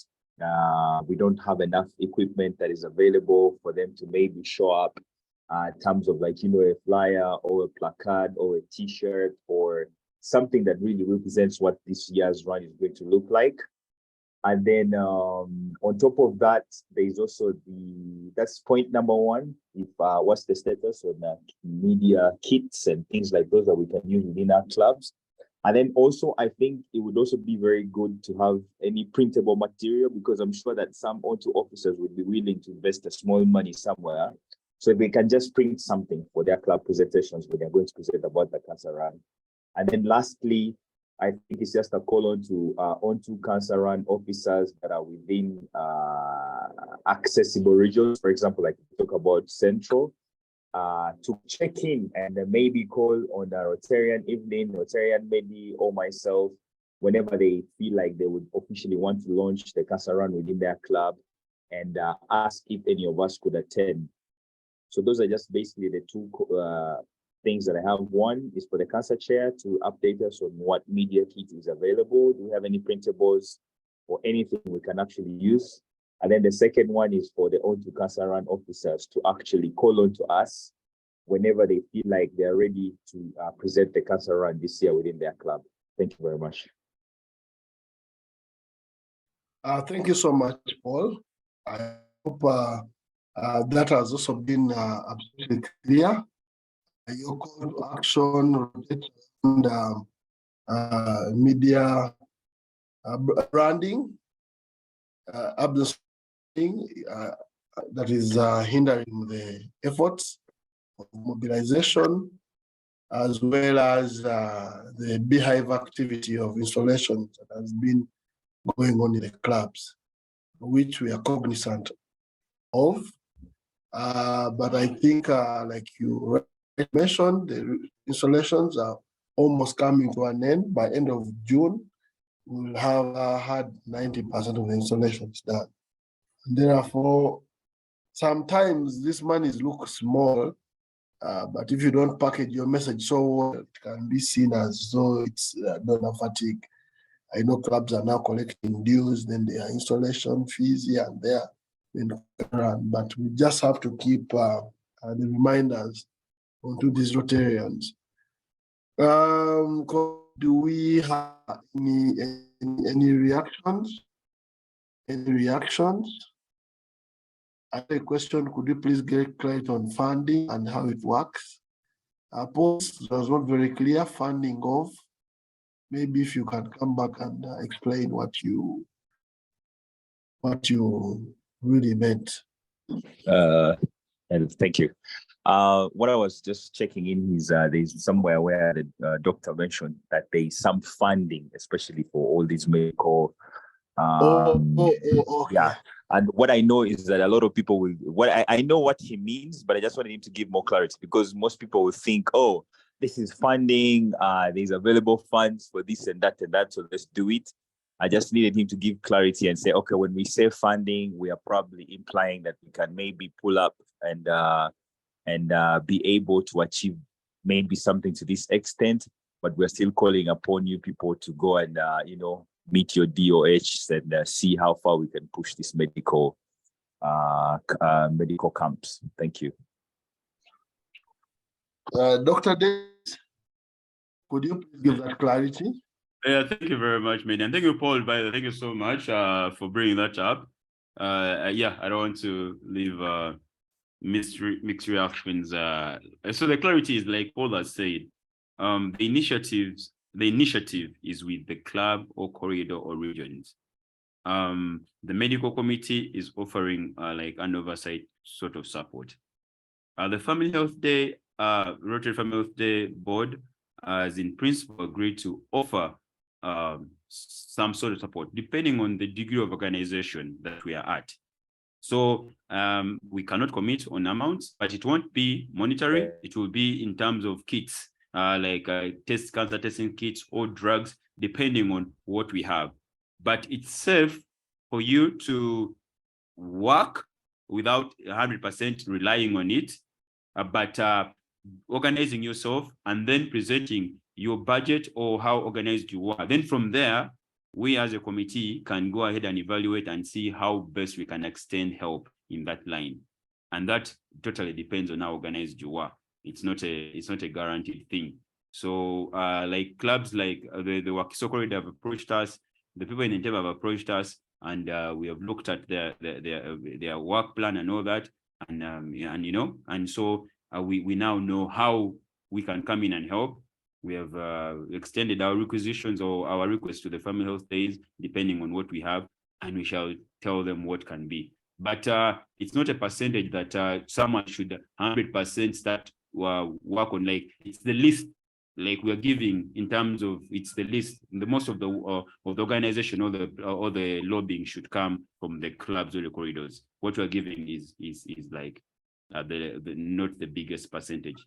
We don't have enough equipment that is available for them to maybe show up in terms of like, a flyer or a placard or a t-shirt or something that really represents what this year's run is going to look like. And then on top of that, there's also that's point number one. If what's the status on media kits and things like those that we can use within our clubs. And then also, I think it would also be very good to have any printable material, because I'm sure that some onto officers would be willing to invest a small money somewhere. So if they can just print something for their club presentations when they're going to present about the cancer run. And then lastly, I think it's just a call onto cancer run officers that are within accessible regions. For example, like we talk about Central, to check in and maybe call on a Rotarian evening, Rotarian maybe, or myself, whenever they feel like they would officially want to launch the cancer run within their club, and ask if any of us could attend. So those are just basically the two things that I have. One is for the cancer chair to update us on what media kit is available. Do we have any printables or anything we can actually use? And then the second one is for the On to Cancer Run officers to actually call on to us whenever they feel like they're ready to present the cancer run this year within their club. Thank you very much. Thank you so much, Paul. I hope that has also been absolutely clear. Your call to action and media branding, that is hindering the efforts of mobilization, as well as the beehive activity of installations that has been going on in the clubs, which we are cognizant of. But I think, like you mentioned, the installations are almost coming to an end. By end of June, we'll have had 90% of the installations done. And therefore, sometimes this money looks small, but if you don't package your message so well, it can be seen as though it's donor fatigue. I know clubs are now collecting dues, then there are installation fees here and there, but we just have to keep the reminders onto these Rotarians. Do we have any reactions? Any reactions? I have a question, could you please get clarity on funding and how it works? Post was not very clear, funding of. Maybe if you can come back and explain what you really meant. And thank you. What I was just checking in is there's somewhere where the doctor mentioned that there's some funding, especially for all these medical. Okay. Yeah. And what I know is that a lot of people will, I know what he means, but I just wanted him to give more clarity, because most people will think, oh, this is funding, there's available funds for this and that, so let's do it. I just needed him to give clarity and say, okay, when we say funding, we are probably implying that we can maybe pull up and be able to achieve maybe something to this extent, but we're still calling upon you people to go and, meet your DOH and see how far we can push this medical camps. Thank you. Dr. Davis, could you give that clarity? Yeah, thank you very much, Many. And thank you, Paul. Thank you so much for bringing that up. Yeah, I don't want to leave mixed reactions. So the clarity is like Paul has said, the initiative is with the club or corridor or regions. The medical committee is offering like an oversight sort of support. The Family Health Day, Rotary Family Health Day board has in principle agreed to offer some sort of support depending on the degree of organization that we are at. So we cannot commit on amounts, but it won't be monetary. It will be in terms of kits, like cancer testing kits or drugs, depending on what we have. But it's safe for you to work without 100% relying on it, but organizing yourself and then presenting your budget or how organized you are. Then from there, we as a committee can go ahead and evaluate and see how best we can extend help in that line. And that totally depends on how organized you are. It's not a guaranteed thing. So like clubs like the Wakiso Corridor have approached us, the people in Entebbe have approached us, and we have looked at their work plan and all that, and so we now know how we can come in and help. We have extended our requisitions or our requests to the family health days, depending on what we have, and we shall tell them what can be. But it's not a percentage that someone should 100% start work on. Like, it's the list, like we are giving in terms of, it's the list. The most of the organization or the lobbying should come from the clubs or the corridors. What we are giving is like the not the biggest percentage.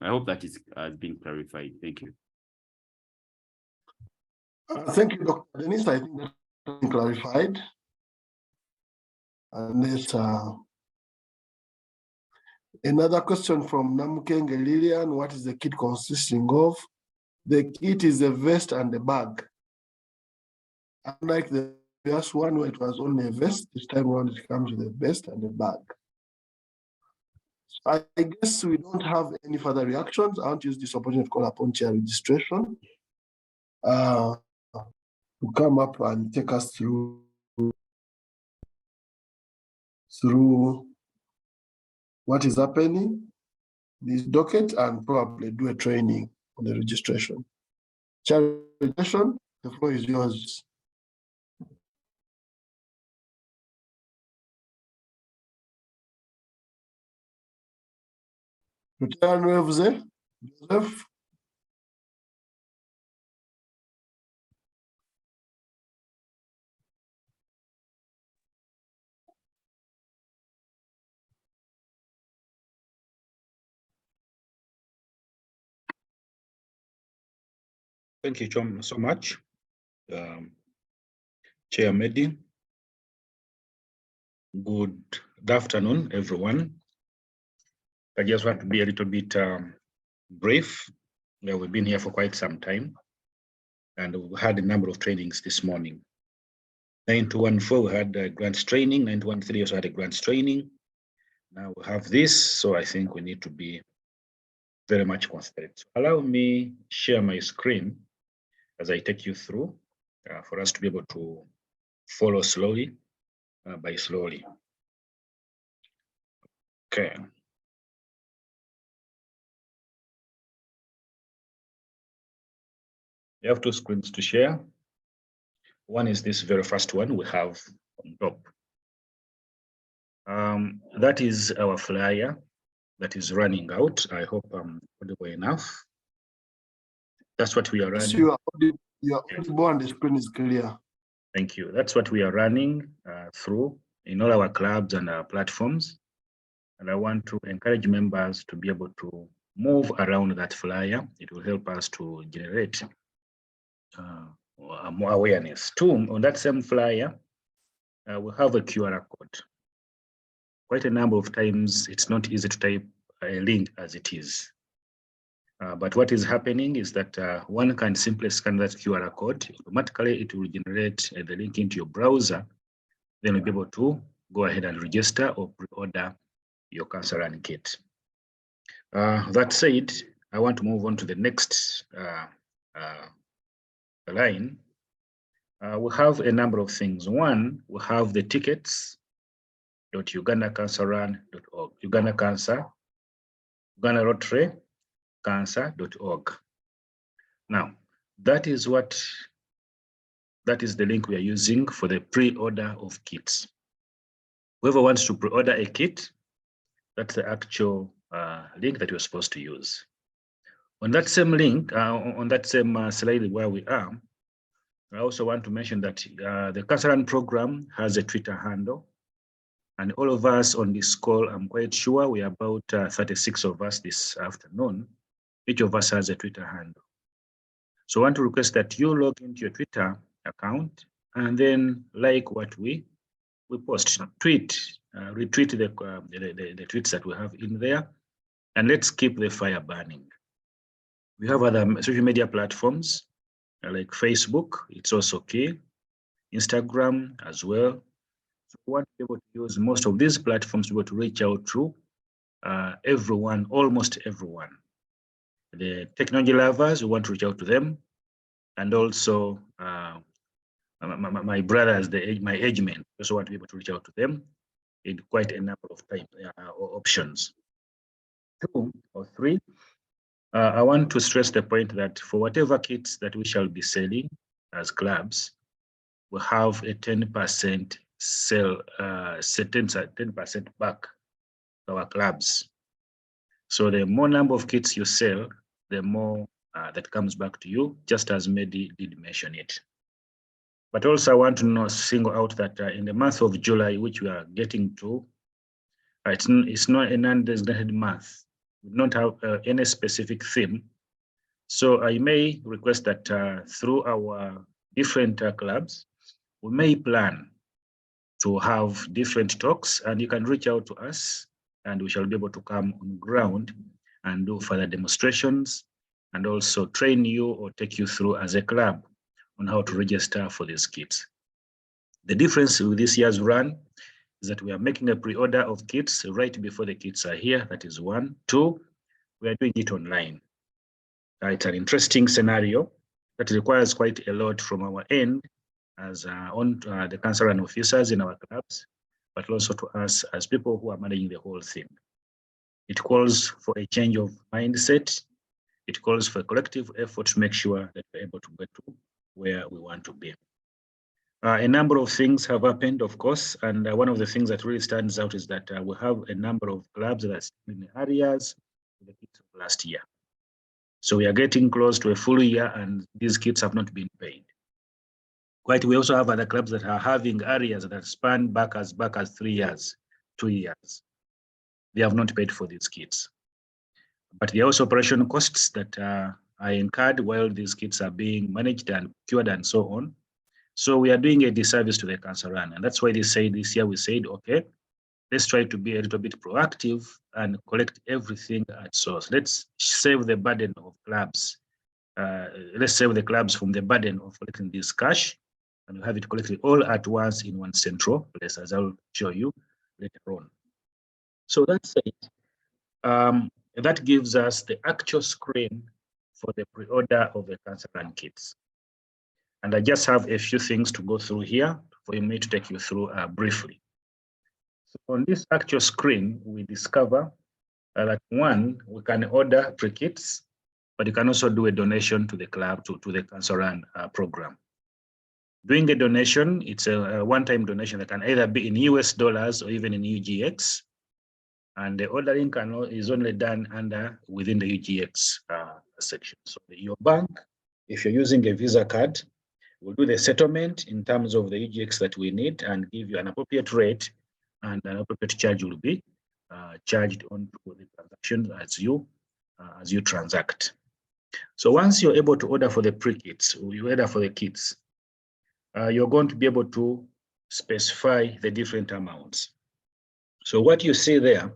I hope that has been clarified. Thank you. Thank you, Dr. Dennis. I think that has been clarified. And there's another question from Namukenge Lilian. What is the kit consisting of? The kit is a vest and a bag. Unlike the previous one where it was only a vest, this time around it comes with a vest and a bag. I guess we don't have any further reactions. I want to use this opportunity to call upon Chair Registration to come up and take us through what is happening, this docket, and probably do a training on the registration. Chair Registration, the floor is yours. Joseph. Thank you, John, so much. Chair Medi. Good afternoon, everyone. I just want to be a little bit brief. We've been here for quite some time, and we had a number of trainings this morning. 9214, we had grants training. 9213 also had a grants training. Now we have this, so I think we need to be very much considerate. So allow me share my screen as I take you through for us to be able to follow slowly by slowly. Okay. You have two screens to share. One is this very first one we have on top. That is our flyer that is running out. I hope I'm audible enough. That's what we are running. You are audible and the screen is clear. Thank you. That's what we are running through in all our clubs and our platforms. And I want to encourage members to be able to move around that flyer. It will help us to generate more awareness. Two, on that same flyer, we have a QR code. Quite a number of times, it's not easy to type a link as it is. But what is happening is that one can simply scan that QR code. Automatically, it will generate the link into your browser. Then you'll be able to go ahead and register or pre-order your cancer run kit. That said, I want to move on to the next line. We have a number of things. One, we have the tickets.ugandacancerrun.org, Uganda Cancer, Uganda Rotary cancer.org. Now, that is the link we are using for the pre-order of kits. Whoever wants to pre-order a kit, that's the actual link that you're supposed to use. On that same link, on that same slide where we are, I also want to mention that the Cancer Run program has a Twitter handle. And all of us on this call, I'm quite sure we are about 36 of us this afternoon. Each of us has a Twitter handle. So I want to request that you log into your Twitter account and then like what we post, retweet the tweets that we have in there, and let's keep the fire burning. We have other social media platforms like Facebook, it's also key, Instagram as well, So we want to be able to use most of these platforms to be able to reach out to everyone, almost everyone. The technology lovers, we want to reach out to them, and also my brothers, my age men, also want to be able to reach out to them in quite a number of options. 2 or 3, I want to stress the point that for whatever kits that we shall be selling as clubs, we have a 10% sell, 10% back to our clubs. So the more number of kits you sell, the more that comes back to you, just as Mehdi did mention it. But also I want to single out that in the month of July, which we are getting to, it's not a non-designated month. We don't have any specific theme. So I may request that through our different clubs, we may plan to have different talks, and you can reach out to us and we shall be able to come on ground and do further demonstrations and also train you or take you through as a club on how to register for these kits. The difference with this year's run is that we are making a pre-order of kits right before the kits are here. That is 1. 2, we are doing it online. It's an interesting scenario that requires quite a lot from our end as the council and officers in our clubs, but also to us as people who are managing the whole thing. It calls for a change of mindset. It calls for a collective effort to make sure that we're able to get to where we want to be. A number of things have happened, of course, and one of the things that really stands out is that we have a number of clubs that are still in the areas of the kits of last year. So we are getting close to a full year and these kits have not been paid. We also have other clubs that are having areas that span back as 3 years, 2 years. They have not paid for these kits. But there are also operation costs that are incurred while these kits are being managed and cured and so on. So we are doing a disservice to the cancer run. And that's why this year we said, okay, let's try to be a little bit proactive and collect everything at source. Let's save the burden of clubs. Let's save the clubs from the burden of collecting this cash and have it collected all at once in one central place, as I'll show you later on. So that's it. That gives us the actual screen for the pre-order of the cancer run kits. And I just have a few things to go through here for me to take you through briefly. So on this actual screen, we discover that 1, we can order pre-kits, but you can also do a donation to the club, to the cancer run program. Doing a donation, it's a one-time donation that can either be in US dollars or even in UGX. And the ordering is only done within the UGX section. So your bank, if you're using a Visa card, will do the settlement in terms of the UGX that we need and give you an appropriate rate, and an appropriate charge will be charged on the transaction as you transact. So once you're able to order for the pre-kits, or you order for the kits, you're going to be able to specify the different amounts. So what you see there,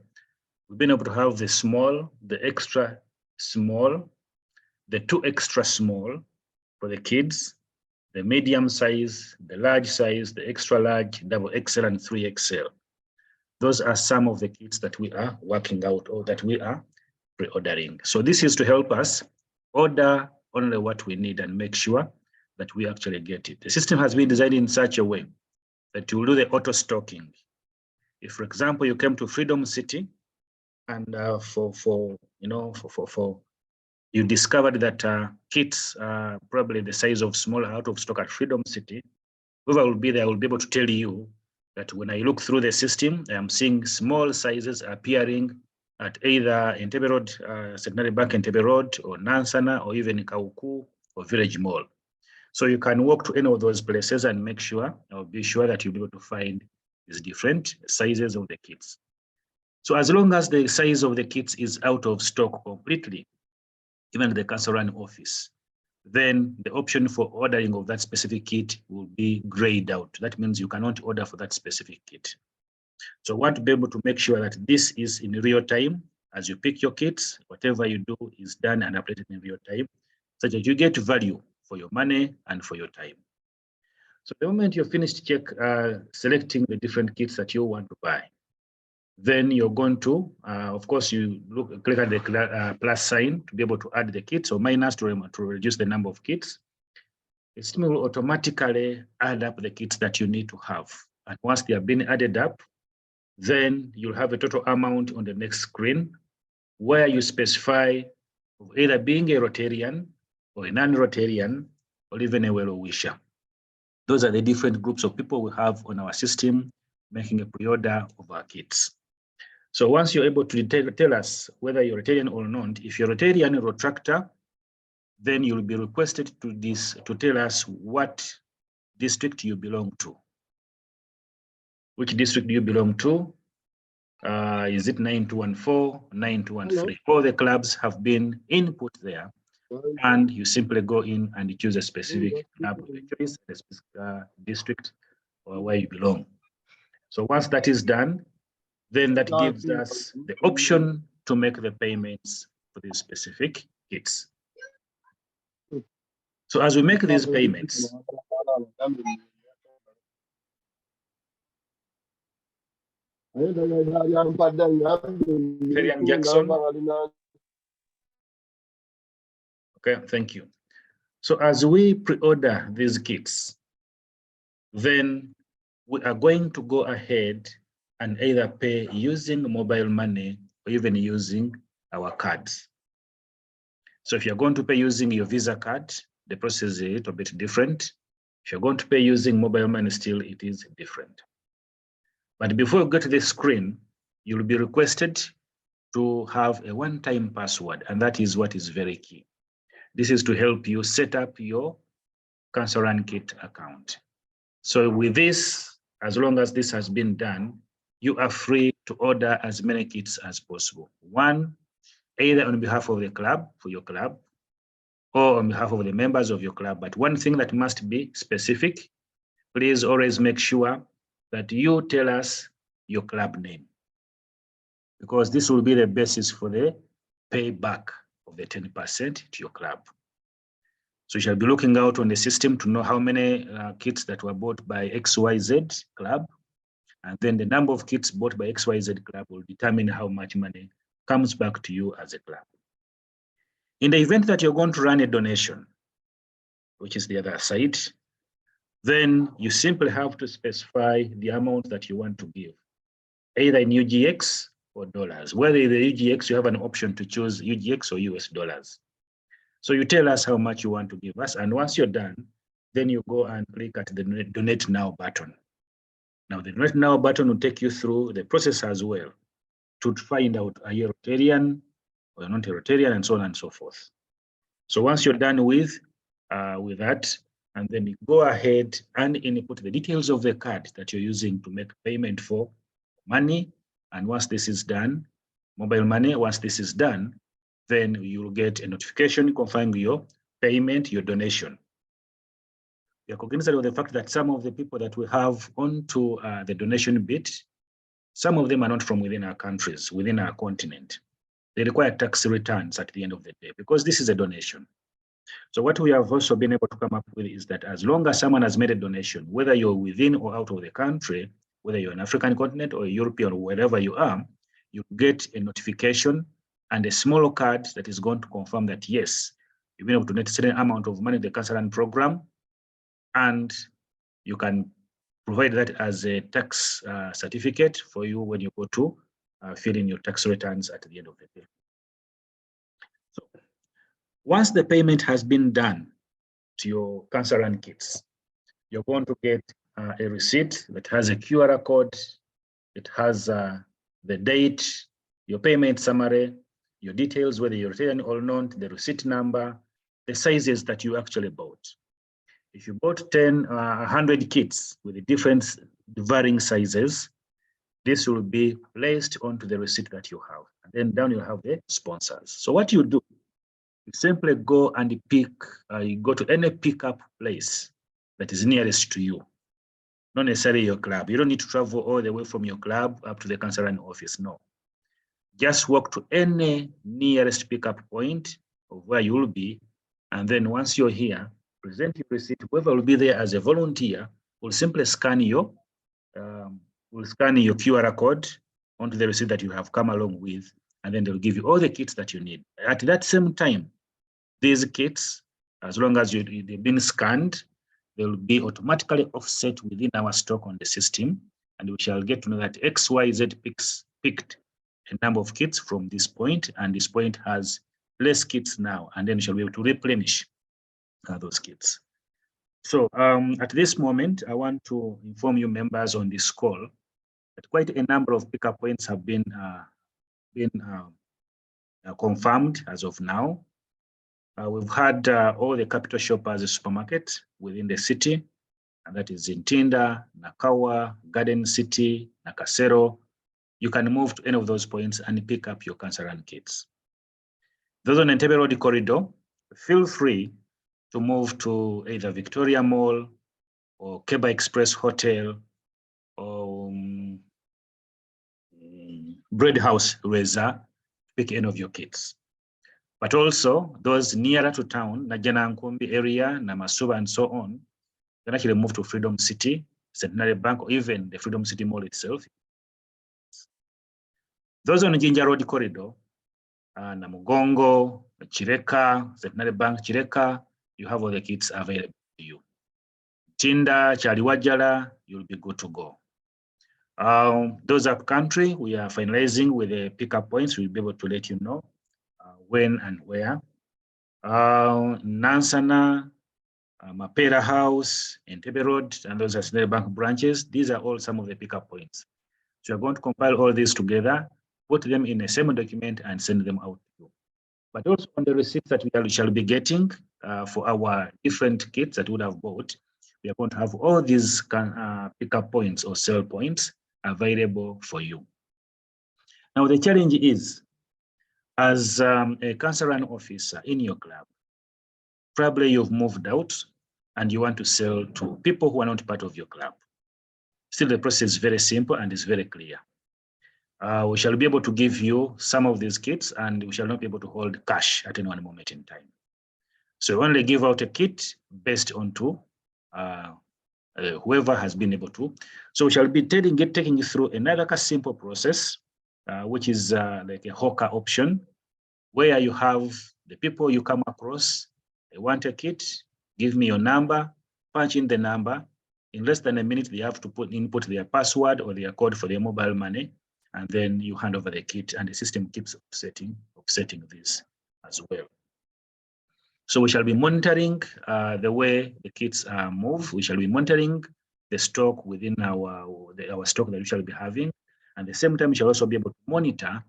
we've been able to have the small, the extra small, the 2 extra small for the kids, the medium size, the large size, the extra large, double XL, and 3XL. Those are some of the kits that we are working out or that we are pre-ordering. So this is to help us order only what we need and make sure that we actually get it. The system has been designed in such a way that you will do the auto stocking. If, for example, you came to Freedom City and you discovered that kits are probably the size of small out of stock at Freedom City, whoever will be there will be able to tell you that when I look through the system, I'm seeing small sizes appearing at either Entebbe Road, Centenary Bank Entebbe Road, or Nansana, or even Kauku or Village Mall. So you can walk to any of those places and make sure, or be sure that you'll be able to find these different sizes of the kits. So as long as the size of the kits is out of stock completely, even the cancer run office, then the option for ordering of that specific kit will be grayed out. That means you cannot order for that specific kit. So I want to be able to make sure that this is in real time. As you pick your kits, whatever you do is done and updated in real time, such that you get value for your money and for your time. So the moment you're finished selecting the different kits that you want to buy, then you're going to, of course, you click on the plus sign to be able to add the kits, or minus to reduce the number of kits. The system will automatically add up the kits that you need to have. And once they have been added up, then you'll have a total amount on the next screen where you specify either being a Rotarian or a non-Rotarian or even a well-wisher. Those are the different groups of people we have on our system making a pre-order of our kits. So once you're able to tell us whether you're Rotarian or not, if you're Rotarian or Rotractor, then you'll be requested to tell us what district you belong to. Which district do you belong to? Is it 9214, 9213? All the clubs have been input there, and you simply go in and you choose a specific club of your choice, a specific district, or where you belong. So once that is done, then that gives us the option to make the payments for these specific kits. So as we make these payments, Jackson. Okay, thank you. So as we pre-order these kits, then we are going to go ahead and either pay using mobile money or even using our cards. So if you're going to pay using your Visa card, the process is a little bit different. If you're going to pay using mobile money, still it is different. But before you get to the screen, you'll be requested to have a one-time password, and that is what is very key. This is to help you set up your Cancer Run Kit account. So with this, as long as this has been done, you are free to order as many kits as possible. One, either on behalf of the club, for your club, or on behalf of the members of your club. But one thing that must be specific, please always make sure that you tell us your club name, because this will be the basis for the payback of the 10% to your club. So you shall be looking out on the system to know how many kits that were bought by XYZ club, and then the number of kits bought by XYZ club will determine how much money comes back to you as a club. In the event that you're going to run a donation, which is the other side, then you simply have to specify the amount that you want to give, either in UGX or dollars. Whether the UGX, you have an option to choose UGX or US dollars. So you tell us how much you want to give us, and once you're done, then you go and click at the Donate Now button. Now the Donate Now button will take you through the process as well to find out, are you a Rotarian or not a Rotarian, and so on and so forth. So once you're done with that, and then you go ahead and input the details of the card that you're using to make payment for money. And once this is done, mobile money, once this is done, then you'll get a notification confirming your payment, your donation. We are cognizant of the fact that some of the people that we have onto the donation bit, some of them are not from within our countries, within our continent. They require tax returns at the end of the day because this is a donation. So what we have also been able to come up with is that as long as someone has made a donation, whether you're within or out of the country, whether you're an African continent or European or wherever you are, you get a notification and a small card that is going to confirm that, yes, you've been able to donate a certain amount of money to the Cancer Run program, and you can provide that as a tax certificate for you when you go to fill in your tax returns at the end of the day. So once the payment has been done to your Cancer Run kits, you're going to get a receipt that has a QR code. It has the date, your payment summary, your details, whether you're Rotarian or not, the receipt number, the sizes that you actually bought. If you bought 100 kits with the different varying sizes, this will be placed onto the receipt that you have. And then down you have the sponsors. So what you do, you simply go and pick, you go to any pickup place that is nearest to you, not necessarily your club. You don't need to travel all the way from your club up to the Cancer Run office, no. Just walk to any nearest pickup point of where you will be, and then once you're here, present your receipt. Whoever will be there as a volunteer will simply scan your QR code onto the receipt that you have come along with, and then they'll give you all the kits that you need. At that same time, these kits, as long as they've been scanned, they will be automatically offset within our stock on the system, and we shall get to know that XYZ picked a number of kits from this point, and this point has less kits now, and then we shall be able to replenish those kits. So at this moment, I want to inform you members on this call that quite a number of pickup points have been confirmed as of now. We've had all the capital shoppers supermarket within the city, and that is in Tinda, Nakawa, Garden City, Nakasero. You can move to any of those points and pick up your cancer run kits. Those on Entebbe Road corridor, feel free to move to either Victoria Mall or Keba Express Hotel or Bread House Reza, pick any of your kits. But also those nearer to town, Najana Nkumbi area, Namasuba and so on, you can actually move to Freedom City, Centenary Bank, or even the Freedom City Mall itself. Those on Jinja Road corridor, Namugongo, Chireka, Centenary Bank, Chireka, you have all the kits available to you. Tinda, Chaliwajala, you'll be good to go. Those up country, we are finalizing with the pickup points. We'll be able to let you know when and where. Nansana, Mapera House, Entebbe Road, and those are Centenary Bank branches. These are all some of the pickup points. So we're going to compile all these together, put them in a same document and send them out to you. But also on the receipts that we shall be getting for our different kits that we would have bought, we are going to have all these pickup points or sell points available for you. Now the challenge is, as a cancer run officer in your club, probably you've moved out and you want to sell to people who are not part of your club. Still, the process is very simple and is very clear. We shall be able to give you some of these kits, and we shall not be able to hold cash at any one moment in time. So we only give out a kit based on whoever has been able to. So we shall be taking you through another simple process, which is like a hawker option, where you have the people you come across, they want a kit, give me your number, punch in the number. In less than a minute, they have to input their password or their code for their mobile money, and then you hand over the kit, and the system keeps offsetting this as well. So we shall be monitoring the way the kits move. We shall be monitoring the stock within our stock that we shall be having. And at the same time, we shall also be able to monitor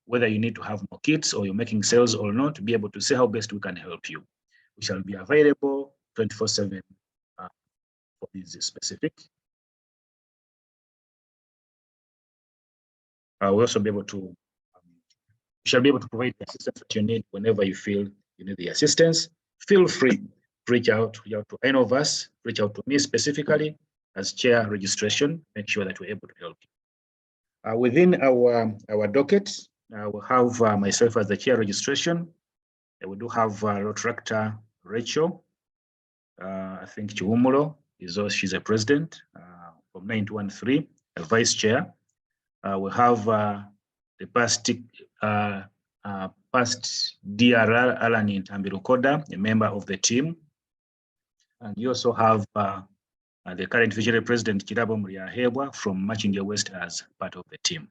whether you need to have more kits or you're making sales or not, to be able to see how best we can help you. We shall be available 24/7 for this specific. We'll also be able to, shall be able to provide the assistance that you need whenever you feel you need the assistance. Feel free to reach out to any of us, reach out to me specifically as chair registration, make sure that we're able to help you. Within our docket, we'll have myself as the chair registration. We do have Rotractor Rachel. I think Chiwumulo she's a president from 9213, a vice chair. We have the past DRR Alan Ntambirukoda, a member of the team. And you also have the current visionary president, Kirabo Muriahebwa from Machindia West as part of the team.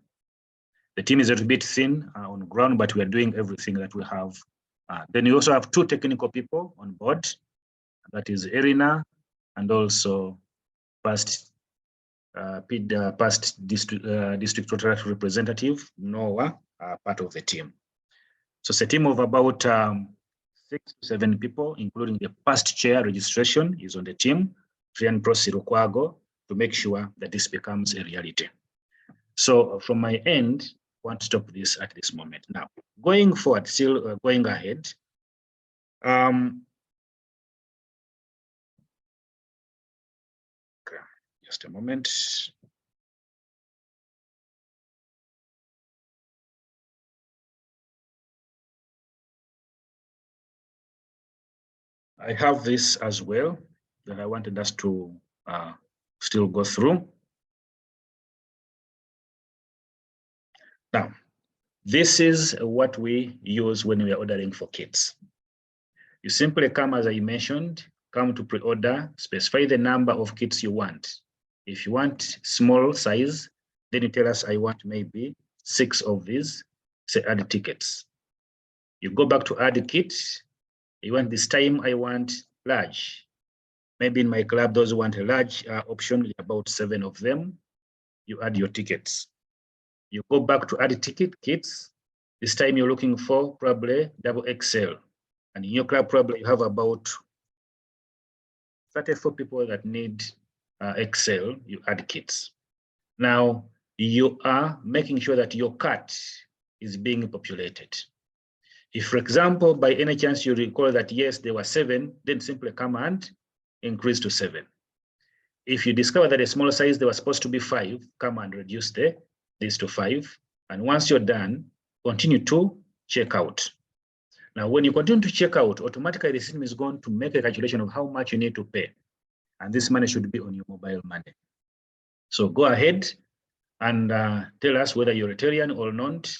The team is a little bit thin on ground, but we are doing everything that we have. Then you also have two technical people on board. That is Erina and also past district Rotary representative, Noah, part of the team. So it's a team of about 6 to 7 people, including the past chair registration is on the team, Trian Prosi Rukwago, to make sure that this becomes a reality. So from my end, I want to stop this at this moment. Now, going forward, still going ahead, just a moment. I have this as well that I wanted us to still go through. Now, this is what we use when we are ordering for kits. You simply come, as I mentioned, come to pre-order, specify the number of kits you want. If you want small size, then you tell us, I want maybe 6 of these, say add tickets. You go back to add kit. You want this time, I want large. Maybe in my club, those who want a large option, about 7 of them. You add your tickets. You go back to add ticket kits. This time you're looking for probably double XL. And in your club, probably you have about 34 people that need XL, you add kits. Now, you are making sure that your cart is being populated. If, for example, by any chance you recall that, yes, there were 7, then simply come and increase to 7. If you discover that a small size, there was supposed to be 5, come and reduce this to 5. And once you're done, continue to check out. Now, when you continue to check out, automatically the system is going to make a calculation of how much you need to pay. And this money should be on your mobile money. So go ahead and tell us whether you're a Rotarian or not.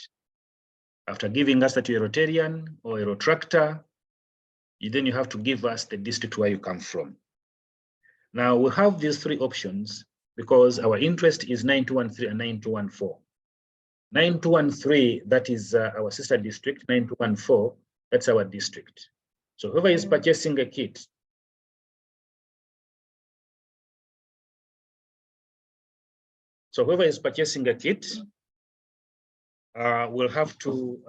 After giving us that you're a Rotarian or a Rotractor, then you have to give us the district where you come from. Now we have these 3 options because our interest is 9213 and 9214. 9213, that is our sister district. 9214, that's our district. So whoever is purchasing a kit, will have to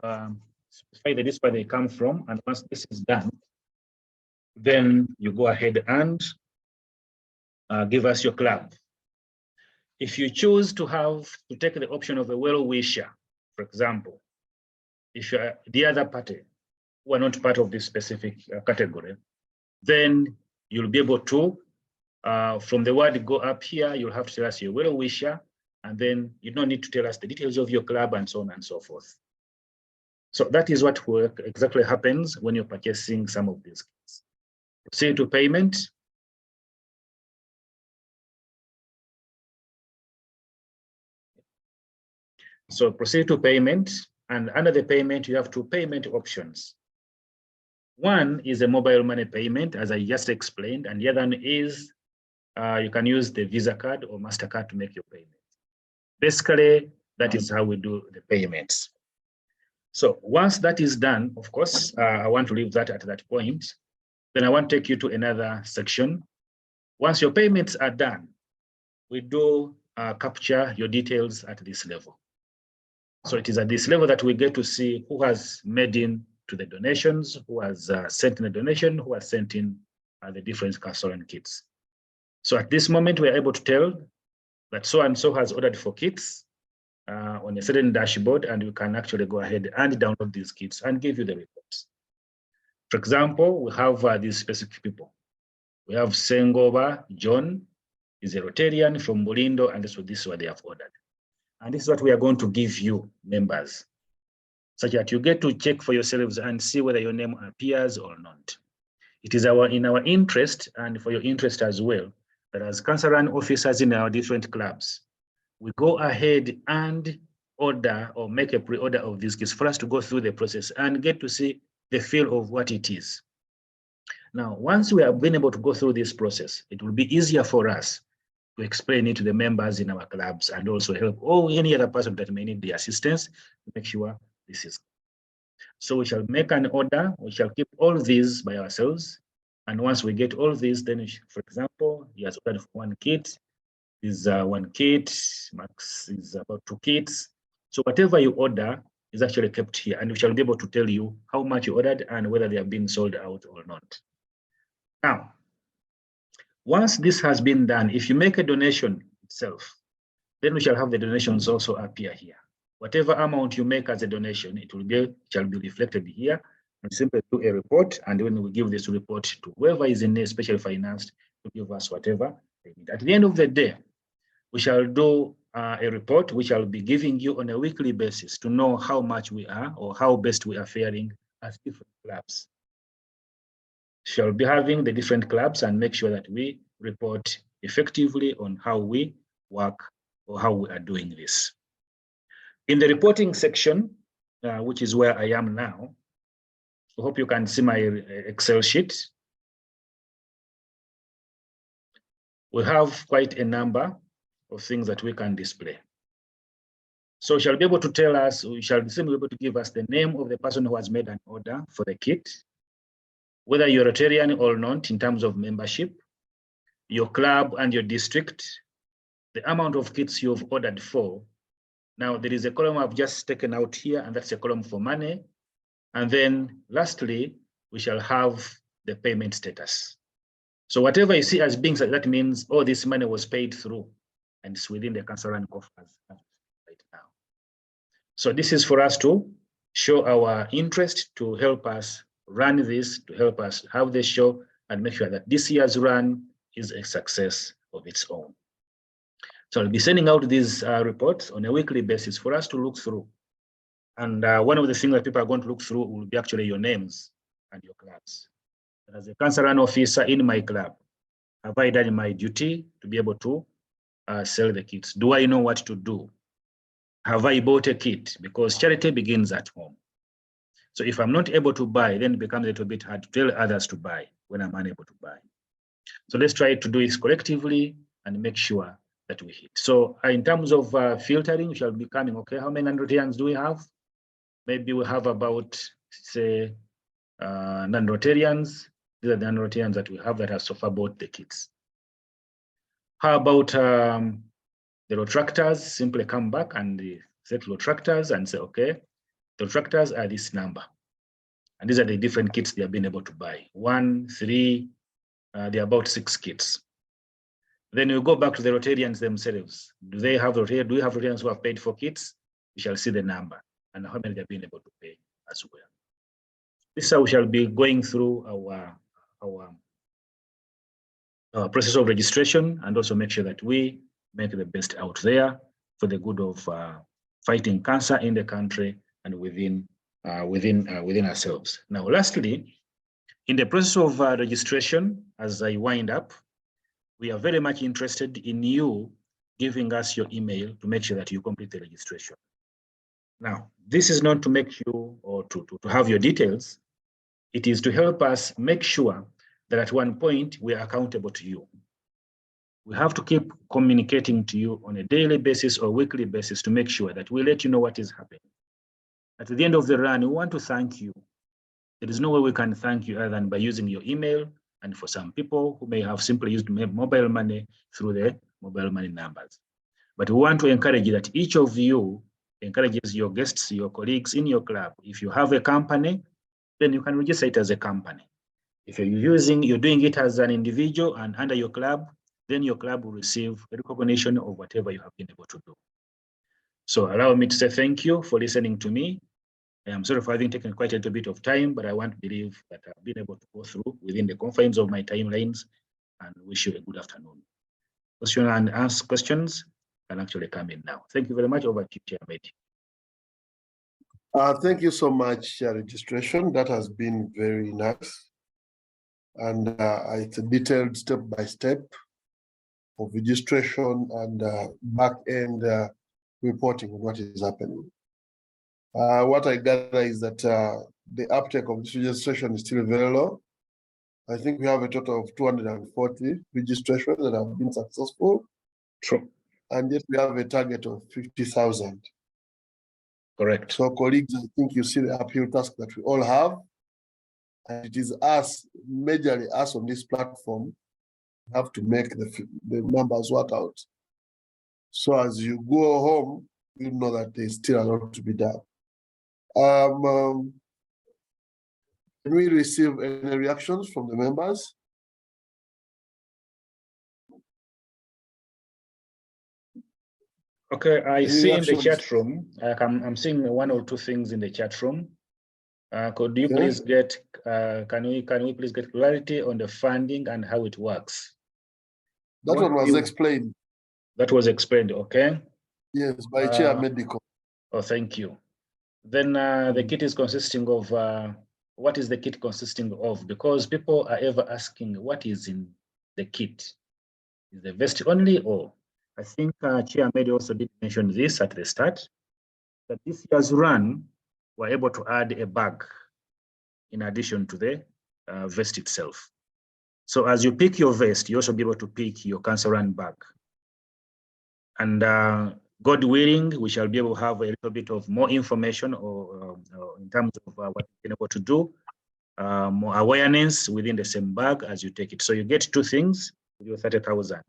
specify the district where they come from. And once this is done, then you go ahead and give us your club. If you choose to take the option of a well-wisher, for example, if you're the other party who are not part of this specific category, then you'll be able to, from the word go up here, you'll have to tell us your well-wisher, and then you don't need to tell us the details of your club and so on and so forth. So that is what exactly happens when you're purchasing some of these kits. Proceed to payment. So proceed to payment, and under the payment, you have 2 payment options. One is a mobile money payment, as I just explained, and the other one is you can use the Visa card or MasterCard to make your payment. Basically, that is how we do the payments. So once that is done, of course, I want to leave that at that point. Then I want to take you to another section. Once your payments are done, we do capture your details at this level. So it is at this level that we get to see who has made in to the donations, who has sent in a donation, who has sent in the different Castoran kits. So at this moment, we are able to tell that so-and-so has ordered for kits on a certain dashboard, and we can actually go ahead and download these kits and give you the reports. For example, we have these specific people. We have Sengoba John, is a Rotarian from Bulindo, and this is what they have ordered. And this is what we are going to give you, members, such that you get to check for yourselves and see whether your name appears or not. It is in our interest, and for your interest as well, that as Castoran officers in our different clubs, we go ahead and order or make a pre-order of these kits for us to go through the process and get to see the feel of what it is. Now, once we have been able to go through this process, it will be easier for us to explain it to the members in our clubs and also help any other person that may need the assistance to make sure this is. So we shall make an order, we shall keep all these by ourselves. And once we get all these, then, for example, he has ordered for 1 kit, is 1 kit, Max is about 2 kits. So whatever you order is actually kept here, and we shall be able to tell you how much you ordered and whether they have been sold out or not. Now, once this has been done, if you make a donation itself, then we shall have the donations also appear here. Whatever amount you make as a donation, shall be reflected here. And simply do a report, and when we give this report to whoever is in special financed to give us whatever they need. At the end of the day, we shall do a report which I'll be giving you on a weekly basis to know how much we are or how best we are faring as different clubs. Shall be having the different clubs and make sure that we report effectively on how we work or how we are doing this. In the reporting section, which is where I am now, I hope you can see my Excel sheet. We have quite a number of things that we can display. So we shall be able to tell us, we shall be able to give us the name of the person who has made an order for the kit, whether you're Rotarian or not in terms of membership, your club and your district, the amount of kits you've ordered for. Now there is a column I've just taken out here, and that's a column for money. And then lastly, we shall have the payment status. So whatever you see as being, that means, oh, this money was paid through and it's within the council and coffers right now. So this is for us to show our interest, to help us run this, to help us have the show and make sure that this year's run is a success of its own. So I'll be sending out these reports on a weekly basis for us to look through. And one of the things that people are going to look through will be actually your names and your clubs. And as a council run officer in my club, have I done my duty to be able to sell the kits? Do I know what to do? Have I bought a kit? Because charity begins at home. So if I'm not able to buy, then it becomes a little bit hard to tell others to buy when I'm unable to buy. So let's try to do this collectively and make sure that we hit. So in terms of filtering, we shall be coming, okay, how many non-Rotarians do we have? Maybe we have about, say, non-Rotarians. These are the non-Rotarians that we have that have so far bought the kits. How about the Rotractors? Simply come back and set Rotractors and say, okay, the Rotractors are this number. And these are the different kits they have been able to buy. 1, 3, they're about 6 kits. Then you go back to the Rotarians themselves. Do we have Rotarians who have paid for kits? We shall see the number and how many they've been able to pay as well. This is how we shall be going through our process of registration and also make sure that we make the best out there for the good of fighting cancer in the country and within ourselves. Now, lastly, in the process of registration, as I wind up, we are very much interested in you giving us your email to make sure that you complete the registration. Now, this is not to make you or to have your details. It is to help us make sure that at one point we are accountable to you. We have to keep communicating to you on a daily basis or weekly basis to make sure that we let you know what is happening. At the end of the run, we want to thank you. There is no way we can thank you other than by using your email, and for some people who may have simply used mobile money through the mobile money numbers. But we want to encourage that each of you encourages your guests, your colleagues in your club. If you have a company, then you can register it as a company. If you're doing it as an individual and under your club, then your club will receive a recognition of whatever you have been able to do. So allow me to say thank you for listening to me. I am sorry for having taken quite a little bit of time, but I want to believe that I've been able to go through within the confines of my timelines and wish you a good afternoon. Question and ask questions can actually come in now. Thank you very much. Over to you, Chair Mehdi. Thank you so much, registration. That has been very nice. And it's a detailed step-by-step of registration and back-end reporting on what is happening. What I gather is that the uptake of this registration is still very low. I think we have a total of 240 registrations that have been successful. True. And yet we have a target of 50,000. Correct. So colleagues, I think you see the uphill task that we all have. And it is us, majorly us on this platform, have to make the numbers work out. So as you go home, you know that there's still a lot to be done. Can we receive any reactions from the members? Okay, I see in the chat room, I'm seeing 1 or 2 things in the chat room. Could you please get, can we please get clarity on the funding and how it works? That one was explained. That was explained, okay. Yes, by Chair Medical. Oh, thank you. Then the kit is consisting of, what is the kit consisting of? Because people are ever asking what is in the kit. Is the vest only, or I think Chair Medi also did mention this at the start, that this year's run, we're able to add a bag in addition to the vest itself. So as you pick your vest, you also be able to pick your cancer run bag. And God willing, we shall be able to have a little bit of more information or in terms of what you've been able to do, more awareness within the same bag as you take it. So you get two things with your 30,000.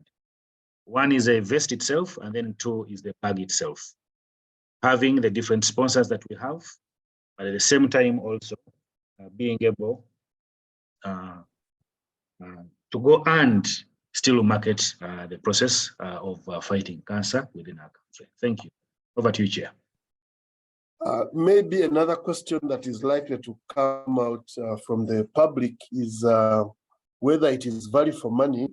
One is a vest itself, and then two is the bag itself. Having the different sponsors that we have, but at the same time also being able to go and still market the process of fighting cancer within our country. Thank you. Over to you, Chair. Maybe another question that is likely to come out from the public is whether it is value for money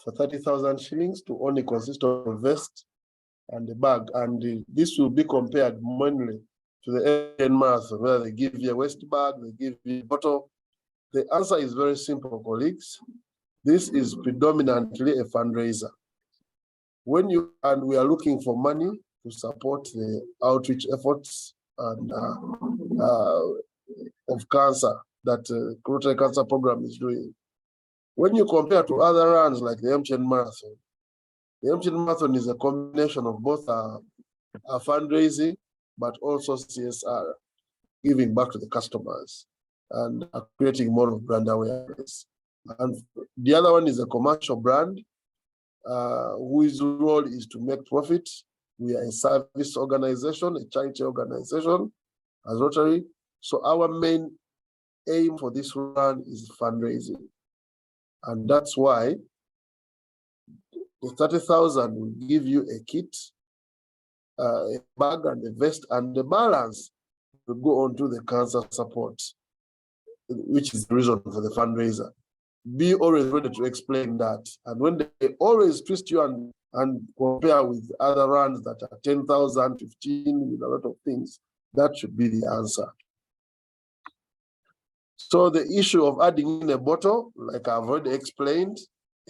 for 30,000 shillings to only consist of a vest and a bag. And this will be compared mainly to the MTN marathon, where they give you a waist bag, they give you a bottle. The answer is very simple, colleagues. This is predominantly a fundraiser. We are looking for money to support the outreach efforts and of cancer that Rotary Cancer Program is doing. When you compare to other runs like the MTN Marathon is a combination of both fundraising, but also CSR, giving back to the customers and creating more of brand awareness. And the other one is a commercial brand whose role is to make profit. We are a service organization, a charity organization as Rotary. So our main aim for this run is fundraising. And that's why the 30,000 will give you a kit, a bag and a vest, and the balance will go on to the cancer support, which is the reason for the fundraiser. Be always ready to explain that. And when they always twist you and compare with other runs that are 10,000, 15, with a lot of things, that should be the answer. So the issue of adding in a bottle, like I've already explained,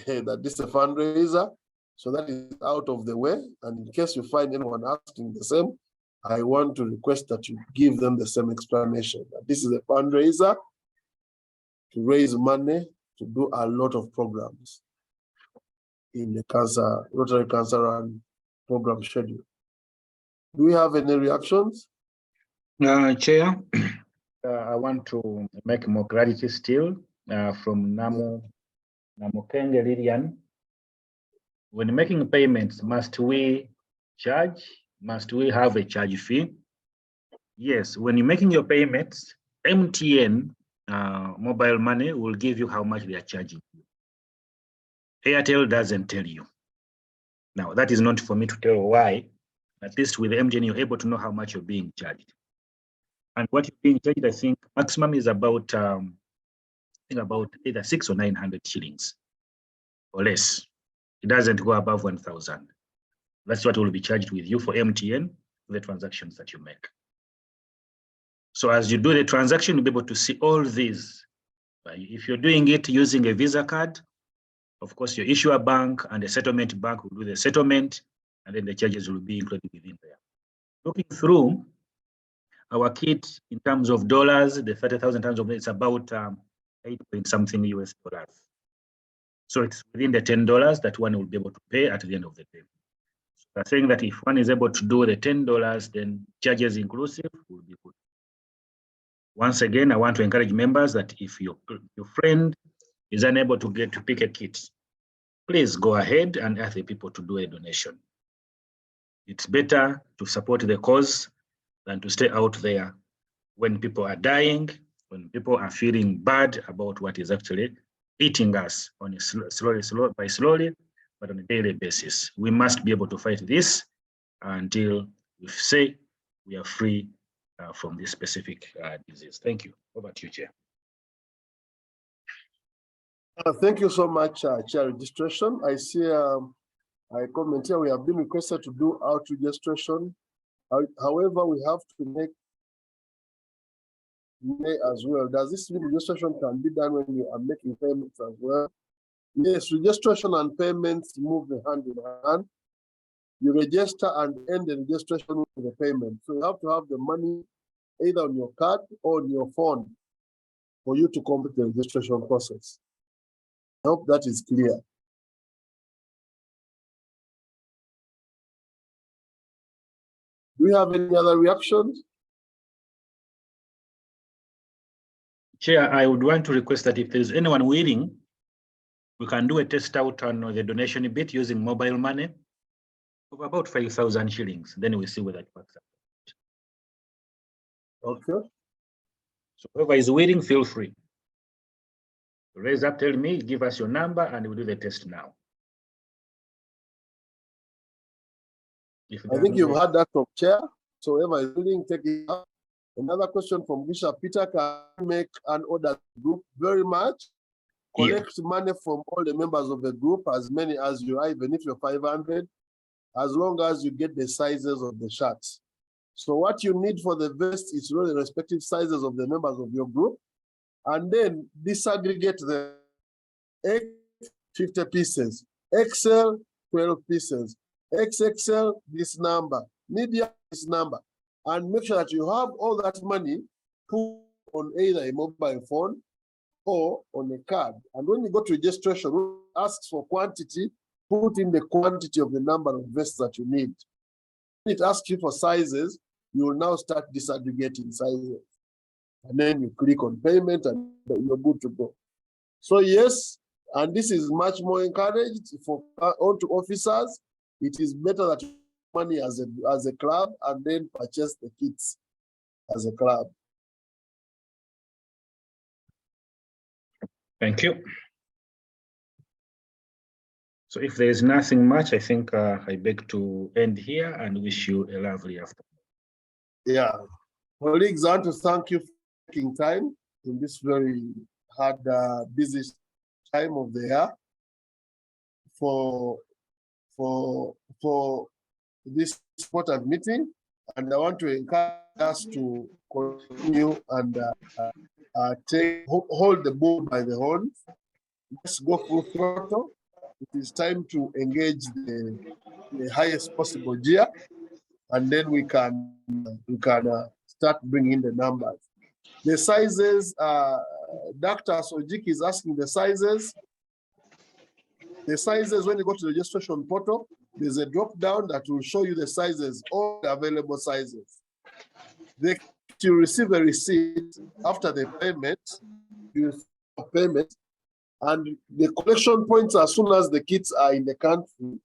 that this is a fundraiser, so that is out of the way. And in case you find anyone asking the same, I want to request that you give them the same explanation, that this is a fundraiser to raise money to do a lot of programs in the Rotary Cancer Run program schedule. Do we have any reactions? Chair, I want to make more clarity still from Namukenge Lilian. When making payments, must we charge? Must we have a charge fee? Yes, when you're making your payments, MTN mobile money will give you how much they are charging you. Airtel doesn't tell you. Now, that is not for me to tell why. At least with MTN, you're able to know how much you're being charged. And what you're being charged, I think, maximum is about, about either 600 or 900 shillings or less. It doesn't go above 1,000. That's what will be charged with you for MTN, the transactions that you make. So as you do the transaction, you'll be able to see all these. If you're doing it using a Visa card, of course, your issuer bank and the settlement bank will do the settlement, and then the charges will be included within there. Looking through our kit in terms of dollars, the 30,000 times of it's about 8 point something US dollars. So it's within the $10 that one will be able to pay at the end of the day. So they're saying that if one is able to do the $10, then charges inclusive will be good. Once again, I want to encourage members that if your friend is unable to pick a kit, please go ahead and ask the people to do a donation. It's better to support the cause than to stay out there when people are dying, when people are feeling bad about what is actually eating us on a slowly, but on a daily basis. We must be able to fight this until we say we are free from this specific disease. Thank you. Over to you, Chair. Thank you so much, Chair Registration. I see a comment here. We have been requested to do out registration. However, we have to make as well. Does this mean registration can be done when you are making payments as well? Yes, registration and payments move hand in hand. You register and end the registration with the payment. So you have to have the money either on your card or on your phone for you to complete the registration process. I hope that is clear. Do you have any other reactions? Chair, I would want to request that if there's anyone willing, we can do a test out on the donation bit using mobile money of about 5,000 shillings. Then we see whether it works out. Okay. So whoever is willing, feel free. Raise up, tell me, give us your number, and we'll do the test now. I think you've had that from Chair. So whoever is willing, take it up. Another question from Bishop Peter: can make an order group very much? Collect money from all the members of the group, as many as you are, even if you're 500, as long as you get the sizes of the shirts. So what you need for the vest is really the respective sizes of the members of your group, and then disaggregate the 50 pieces, XL 12 pieces, XXL this number, medium this number, and make sure that you have all that money put on either a mobile phone or on a card. And when you go to registration, asks for quantity, put in the quantity of the number of vests that you need. When it asks you for sizes, you will now start disaggregating sizes. And then you click on payment and you're good to go. So yes, and this is much more encouraged for onto officers. It is better that you money as a club and then purchase the kits as a club. Thank you. So if there is nothing much, I think I beg to end here and wish you a lovely afternoon. Yeah. Colleagues, I want to thank you for taking time in this very hard, busy time of the year for this important meeting. And I want to encourage us to continue and hold the bull by the horns. Let's go full throttle. It is time to engage the highest possible gear, and then we can start bringing the numbers. The sizes, Dr. Sojik is asking the sizes. The sizes, when you go to the registration portal, there's a drop down that will show you the sizes, all the available sizes. You receive a receipt after the payment, you receive a payment, and the collection points, as soon as the kits are in the country,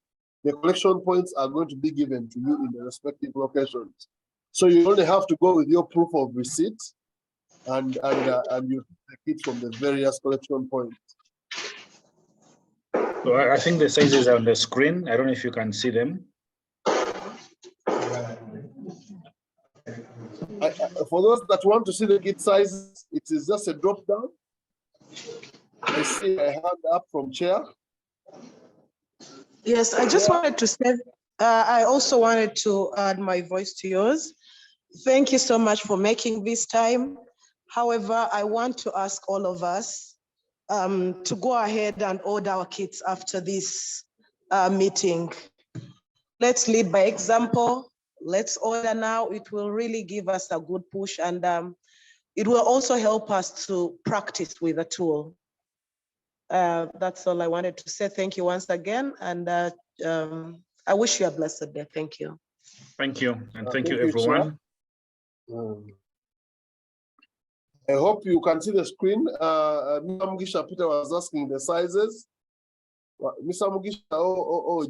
the collection points are going to be given to you in the respective locations. So you only have to go with your proof of receipt and you take it from the various collection points. So I think the sizes are on the screen. I don't know if you can see them. For those that want to see the kit sizes, it is just a drop down. I see a hand up from Chair. Yes, I just wanted to say, I also wanted to add my voice to yours. Thank you so much for making this time. However, I want to ask all of us to go ahead and order our kits after this meeting. Let's lead by example. Let's order now. It will really give us a good push, and it will also help us to practice with the tool. That's all I wanted to say. Thank you once again, and I wish you a blessed day. Thank you. Thank you, and thank you, everyone. I hope you can see the screen. Mr. Mugisha Peter was asking the sizes. Mr. Mugisha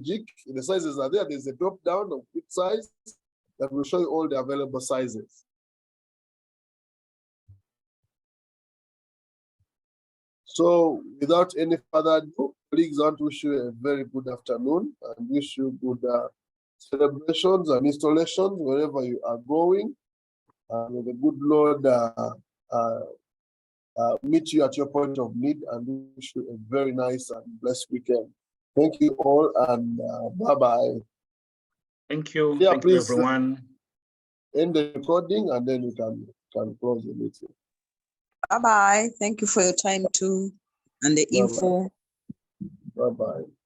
Jik, the sizes are there. There's a drop down of each size that will show you all the available sizes. So without any further ado, colleagues, I want to wish you a very good afternoon and wish you good celebrations and installations wherever you are going. May the good Lord meet you at your point of need and wish you a very nice and blessed weekend. Thank you all, and bye-bye. Thank you. Yeah, thank please, you, everyone. End the recording, and then we can close the meeting. Bye-bye. Thank you for your time too and the info. Bye-bye.